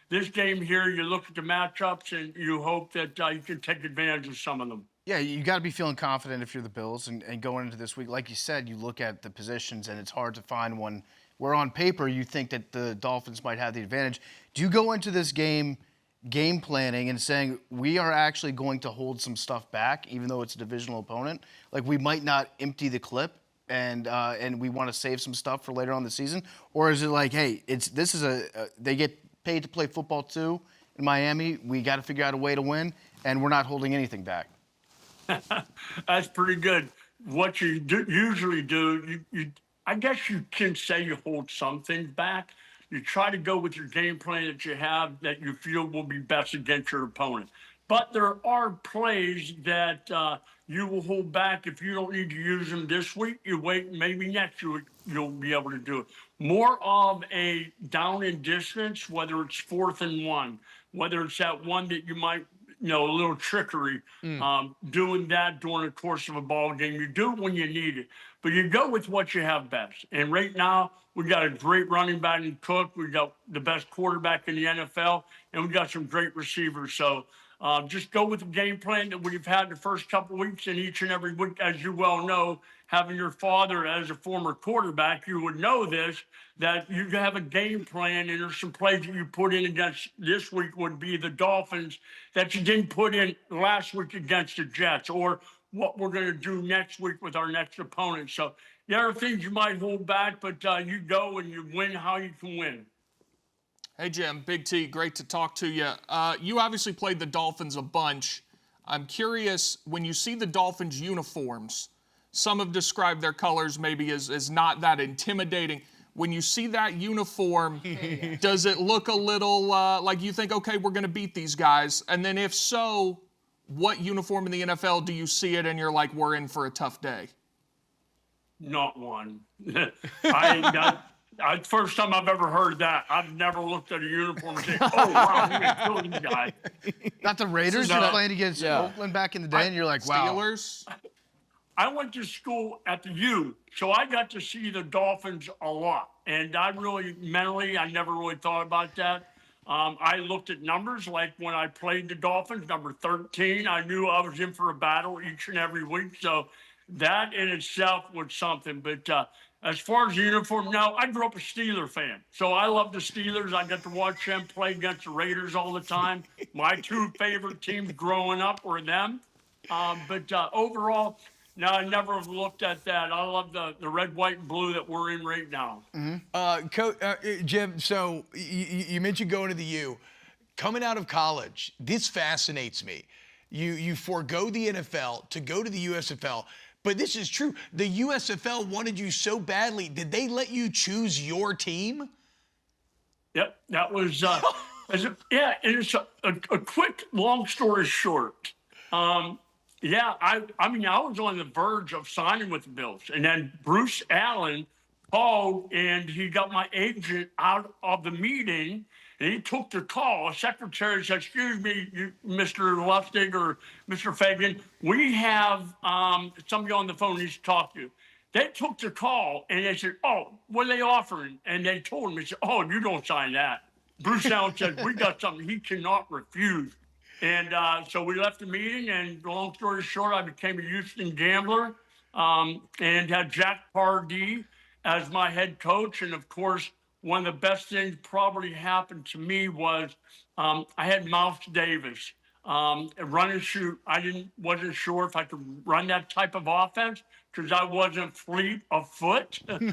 this game here, you look at the matchups and you hope that you can take advantage of some of them. Yeah, you got to be feeling confident if you're the Bills and going into this week. Like you said, you look at the positions and it's hard to find one where on paper you think that the Dolphins might have the advantage. Do you go into this game planning and saying we are actually going to hold some stuff back, even though it's a divisional opponent? Like we might not empty the clip and we want to save some stuff for later on in the season? Or is it like, hey, they get paid to play football too in Miami. We got to figure out a way to win, and we're not holding anything back. That's pretty good. What you usually do, I guess you can say you hold some things back. You try to go with your game plan that you have that you feel will be best against your opponent. But there are plays that you will hold back if you don't need to use them this week. You wait, maybe next week you'll be able to do it. More of a down and distance, whether it's 4th and 1, whether it's that one that you might, a little trickery, doing that during the course of a ball game. You do it when you need it, but you go with what you have best. And right now, we got a great running back in Cook. We got the best quarterback in the NFL, and we got some great receivers. So just go with the game plan that we've had the first couple of weeks, and each and every week, as you well know, having your father as a former quarterback, you would know this, that you have a game plan, and there's some plays that you put in against this week would be the Dolphins that you didn't put in last week against the Jets, or what we're going to do next week with our next opponent. So there are things you might hold back, but you go and you win how you can win. Hey, Jim, Big T, great to talk to you. You obviously played the Dolphins a bunch. I'm curious, when you see the Dolphins uniforms, some have described their colors maybe as not that intimidating. When you see that uniform, does it look a little like you think, okay, we're going to beat these guys? And then if so, what uniform in the NFL do you see it and you're like, we're in for a tough day? Not one. First time I've ever heard that. I've never looked at a uniform and said, oh, wow, I'm going to kill this guy. Not the Raiders. You're playing against Oakland back in the day, and you're like, wow. Steelers? I went to school at the U, so I got to see the Dolphins a lot. And I really, mentally, I never really thought about that. I looked at numbers, like when I played the Dolphins, number 13, I knew I was in for a battle each and every week. So that in itself was something. But as far as the uniform, now, I grew up a Steeler fan. So I love the Steelers. I got to watch them play against the Raiders all the time. My two favorite teams growing up were them. But overall, no, I never have looked at that. I love the red, white, and blue that we're in right now. Jim, so you mentioned going to the U. Coming out of college, this fascinates me. You forego the NFL to go to the USFL. But this is true. The USFL wanted you so badly. Did they let you choose your team? Yep, that was, it's a quick, long story short. I was on the verge of signing with the Bills. And then Bruce Allen called, and he got my agent out of the meeting, and he took the call. A secretary said, excuse me, Mr. Lustig or Mr. Fagan, we have somebody on the phone needs to talk to you. They took the call, and they said, oh, what are they offering? And they told him, they said, oh, you don't sign that. Bruce Allen said, we got something he cannot refuse. And so we left the meeting, and long story short, I became a Houston Gambler and had Jack Pardee as my head coach. And, of course, one of the best things probably happened to me was I had Mouse Davis run and shoot. I wasn't sure if I could run that type of offense because I wasn't fleet of foot. But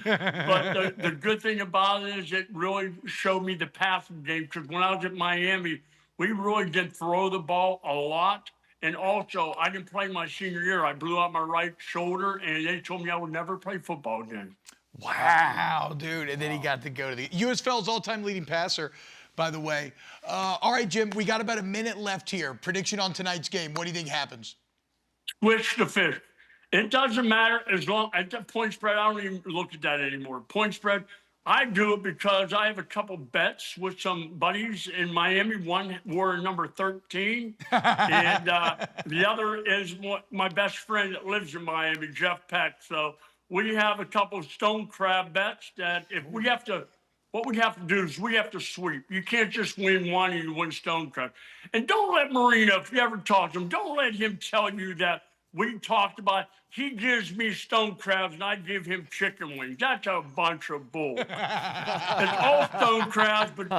the good thing about it is it really showed me the passing game, because when I was at Miami, we really did throw the ball a lot. And also, I didn't play my senior year. I blew out my right shoulder, and they told me I would never play football again. Wow, dude. And then he got to go to the USFL's all-time leading passer, by the way. All right, Jim, we got about a minute left here. Prediction on tonight's game. What do you think happens? Switch the fish. It doesn't matter as long at the point spread. I don't even look at that anymore. Point spread. I do it because I have a couple bets with some buddies in Miami. One wore number 13, and the other is my best friend that lives in Miami, Jeff Peck. So we have a couple of stone crab bets that if we have to, what we have to do is we have to sweep. You can't just win one and you win stone crab. And don't let Marino, if you ever talk to him, don't let him tell you that we talked about, he gives me stone crabs and I give him chicken wings. That's a bunch of bull. It's all stone crabs, but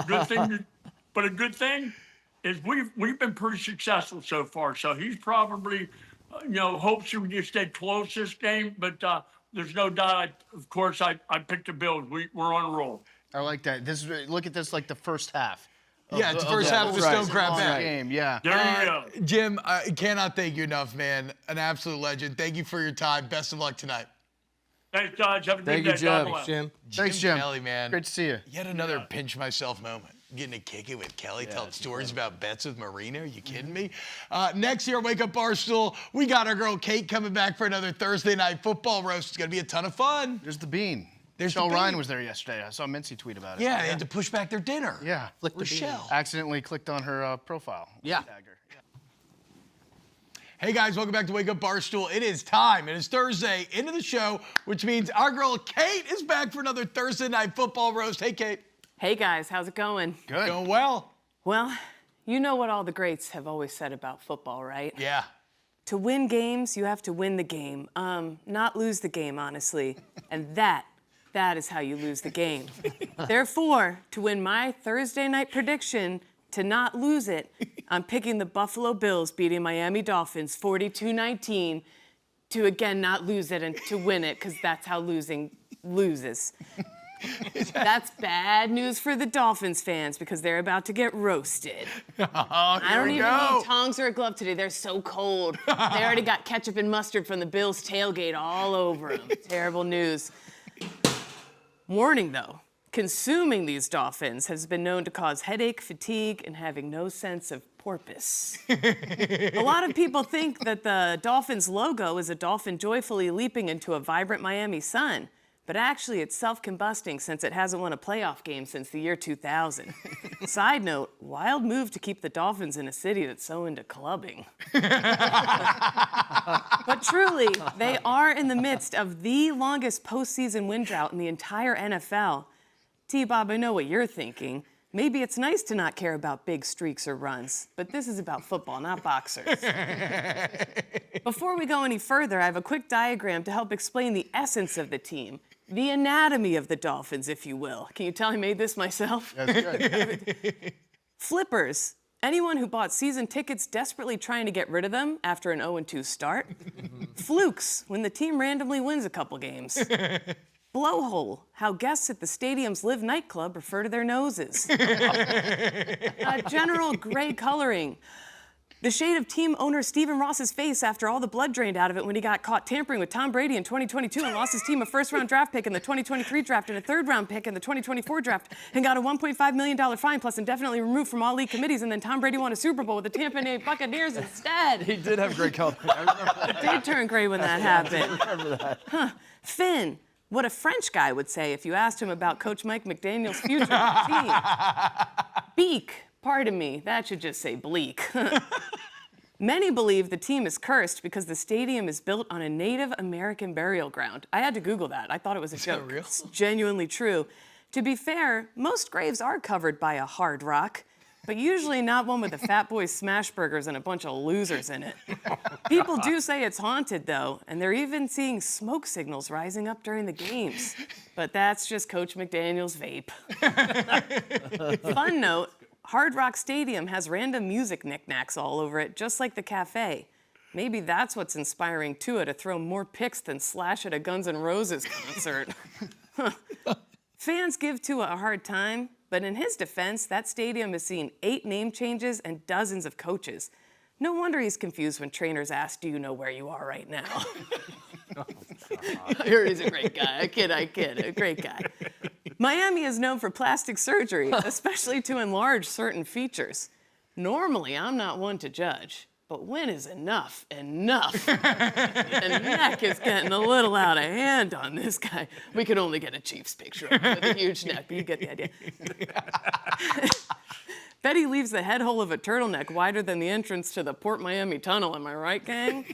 a good thing is we've been pretty successful so far. So he's probably, hopes we can stay close this game, but there's no doubt. Of course, I picked the Bills. We're on a roll. I like that. Look at this like the first half. Yeah, it's the first half of the Stone Crab bet. Game, yeah. There you go. Jim, I cannot thank you enough, man. An absolute legend. Thank you for your time. Best of luck tonight. Thanks, guys. Have a Thank good you, day. Jim. God bless. Jim. Thanks, Jim. Kelly, man. Great to see you. Yet another pinch myself moment. Getting to kick it with Kelly, telling stories about bets with Marina. Are you kidding me? Next here, Wake Up Barstool, we got our girl Kate coming back for another Thursday night football roast. It's going to be a ton of fun. There's the bean. There's Michelle the bean. Ryan was there yesterday. I saw Mincy tweet about it. Yeah, they had to push back their dinner. Yeah. Flick the bean. Rochelle. Accidentally clicked on her profile. Yeah. Tagged her. Hey guys, welcome back to Wake Up Barstool. It is time. It is Thursday into the show, which means our girl Kate is back for another Thursday night football roast. Hey Kate. Hey guys, how's it going? Good. Going well? Well, you know what all the greats have always said about football, right? Yeah. To win games, you have to win the game. Not lose the game, honestly. And that is how you lose the game. Therefore, to win my Thursday night prediction, to not lose it, I'm picking the Buffalo Bills beating Miami Dolphins 42-19 to again not lose it and to win it, because that's how losing loses. That's bad news for the Dolphins fans because they're about to get roasted. I don't even need tongs or a glove today. They're so cold. They already got ketchup and mustard from the Bills tailgate all over them. Terrible news. Warning though, consuming these dolphins has been known to cause headache, fatigue, and having no sense of porpoise. A lot of people think that the Dolphins logo is a dolphin joyfully leaping into a vibrant Miami sun. But actually, it's self-combusting since it hasn't won a playoff game since the year 2000. Side note, wild move to keep the Dolphins in a city that's so into clubbing. But truly, they are in the midst of the longest postseason win drought in the entire NFL. T-Bob, I know what you're thinking. Maybe it's nice to not care about big streaks or runs, but this is about football, not boxers. Before we go any further, I have a quick diagram to help explain the essence of the team. The anatomy of the Dolphins, if you will. Can you tell I made this myself? That's good. Flippers. Anyone who bought season tickets desperately trying to get rid of them after an 0-2 start. Flukes. When the team randomly wins a couple games. Blowhole. How guests at the stadium's Live nightclub refer to their noses. General gray coloring. The shade of team owner Stephen Ross's face after all the blood drained out of it when he got caught tampering with Tom Brady in 2022 and lost his team a first-round draft pick in the 2023 draft and a third-round pick in the 2024 draft and got a $1.5 million fine plus indefinitely removed from all league committees, and then Tom Brady won a Super Bowl with the Tampa Bay Buccaneers instead. He did have great color. I remember that. It did turn gray when that happened. I remember that. Huh. Finn. What a French guy would say if you asked him about Coach Mike McDaniel's future with the team. Beak. Pardon me, that should just say bleak. Many believe the team is cursed because the stadium is built on a Native American burial ground. I had to Google that. I thought it was a joke. real? It's genuinely true. To be fair, most graves are covered by a hard rock, but usually not one with the Fat Boys smash burgers and a bunch of losers in it. People do say it's haunted, though, and they're even seeing smoke signals rising up during the games. But that's just Coach McDaniel's vape. Fun note, Hard Rock Stadium has random music knickknacks all over it, just like the cafe. Maybe that's what's inspiring Tua to throw more picks than Slash at a Guns N' Roses concert. Fans give Tua a hard time, but in his defense, that stadium has seen 8 name changes and dozens of coaches. No wonder he's confused when trainers ask, do you know where you are right now? I heard he's a great guy. I kid, a great guy. Miami is known for plastic surgery, especially to enlarge certain features. Normally, I'm not one to judge, but when is enough enough? The neck is getting a little out of hand on this guy. We could only get a Chiefs picture of him with a huge neck, but you get the idea. Bet he leaves the head hole of a turtleneck wider than the entrance to the Port Miami Tunnel, am I right, gang?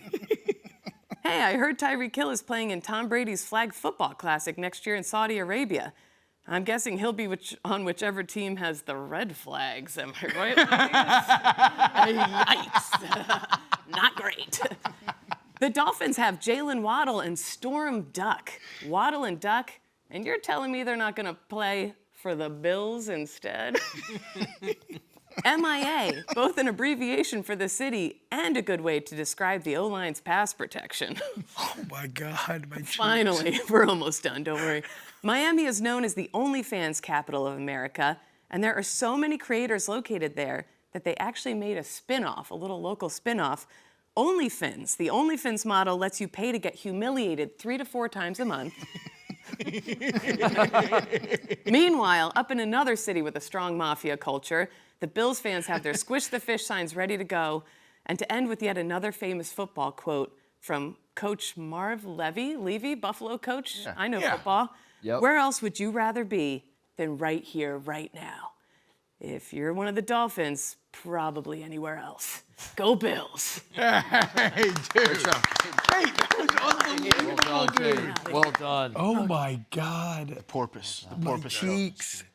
Hey, I heard Tyreek Hill is playing in Tom Brady's flag football classic next year in Saudi Arabia. I'm guessing he'll be on whichever team has the red flags, am I right, ladies? Yikes. Not great. The Dolphins have Jalen Waddle and Storm Duck. Waddle and Duck, and you're telling me they're not going to play for the Bills instead? MIA, both an abbreviation for the city and a good way to describe the O-line's pass protection. Oh my God, my cheeks. Finally, we're almost done, don't worry. Miami is known as the OnlyFans capital of America, and there are so many creators located there that they actually made a spin-off, a little local spin-off, OnlyFins. The OnlyFins model lets you pay to get humiliated 3 to 4 times a month. Meanwhile, up in another city with a strong mafia culture, the Bills fans have their squish the fish signs ready to go. And to end with yet another famous football quote from Coach Marv Levy, Buffalo coach. Yeah. I know football. Yep. Where else would you rather be than right here, right now? If you're one of the Dolphins, probably anywhere else. Go Bills. Hey, dude. Hey, that was unbelievable, dude. Well done. Oh, my God. The porpoise cheeks.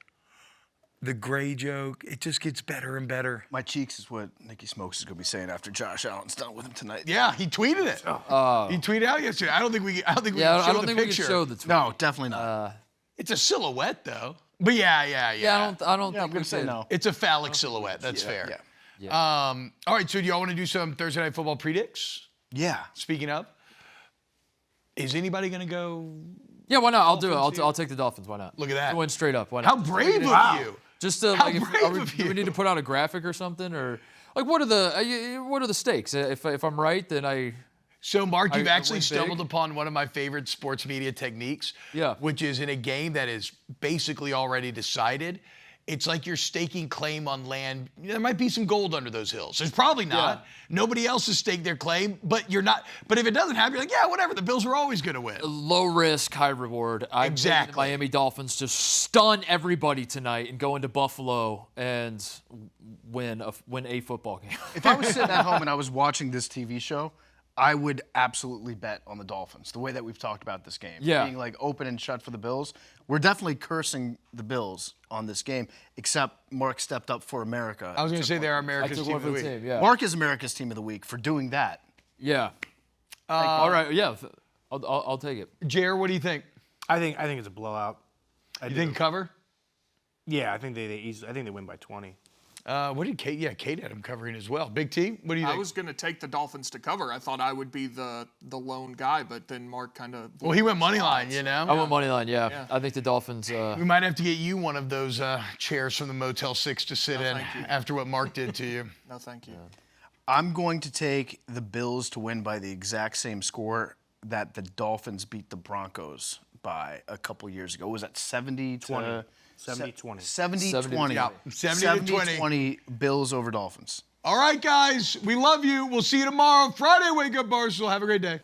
The gray joke. It just gets better and better. My cheeks is what Nicky Smokes is going to be saying after Josh Allen's done with him tonight. Yeah, he tweeted it. He tweeted out yesterday. I don't think we can show the picture. We can show the tweet. No, definitely not. It's a silhouette, though. But yeah. Yeah, I don't think I'm going to say no. It's a phallic silhouette. That's fair. Yeah. All right, so do y'all want to do some Thursday Night Football predicts? Yeah. Speaking of, is anybody going to go? Yeah, why not? I'll do it. I'll take the Dolphins. Why not? Look at that. Win straight up. Why not? How brave of you. Just to, How like, brave do we need to put out a graphic or something, or like what are the stakes? If I'm right, then I. So, Mark, you've I actually win stumbled big. upon one of my favorite sports media techniques, which is in a game that is basically already decided. It's like you're staking claim on land. There might be some gold under those hills. There's probably not. Nobody else has staked their claim, but you're not. But if it doesn't happen, you're like, yeah, whatever. The Bills are always going to win. Low risk, high reward. I'm Exactly. the Miami Dolphins to stun everybody tonight and go into Buffalo and win a football game. If I was sitting at home and I was watching this TV show, I would absolutely bet on the Dolphins, the way that we've talked about this game. Yeah. Being like open and shut for the Bills. We're definitely cursing the Bills on this game, except Mark stepped up for America. I was going to say they're America's team of the week. Mark is America's team of the week for doing that. Yeah. All right. Yeah. I'll take it. Jer, what do you think? I think it's a blowout. You think cover? Yeah, I think they win by 20. What did Kate? Yeah, Kate had him covering as well. Big T, what do you think? I was going to take the Dolphins to cover. I thought I would be the lone guy, but then Mark kind of. Well, he went money line, you know. I went money line. Yeah. I think the Dolphins. We might have to get you one of those chairs from the Motel 6 to sit in after what Mark did to you. No, thank you. I'm going to take the Bills to win by the exact same score that the Dolphins beat the Broncos by a couple years ago. Was that 70-20? 70-20. 70-20. Yeah, 70-20. Bills over Dolphins. All right, guys. We love you. We'll see you tomorrow. Friday, Wake Up Barstool. Have a great day.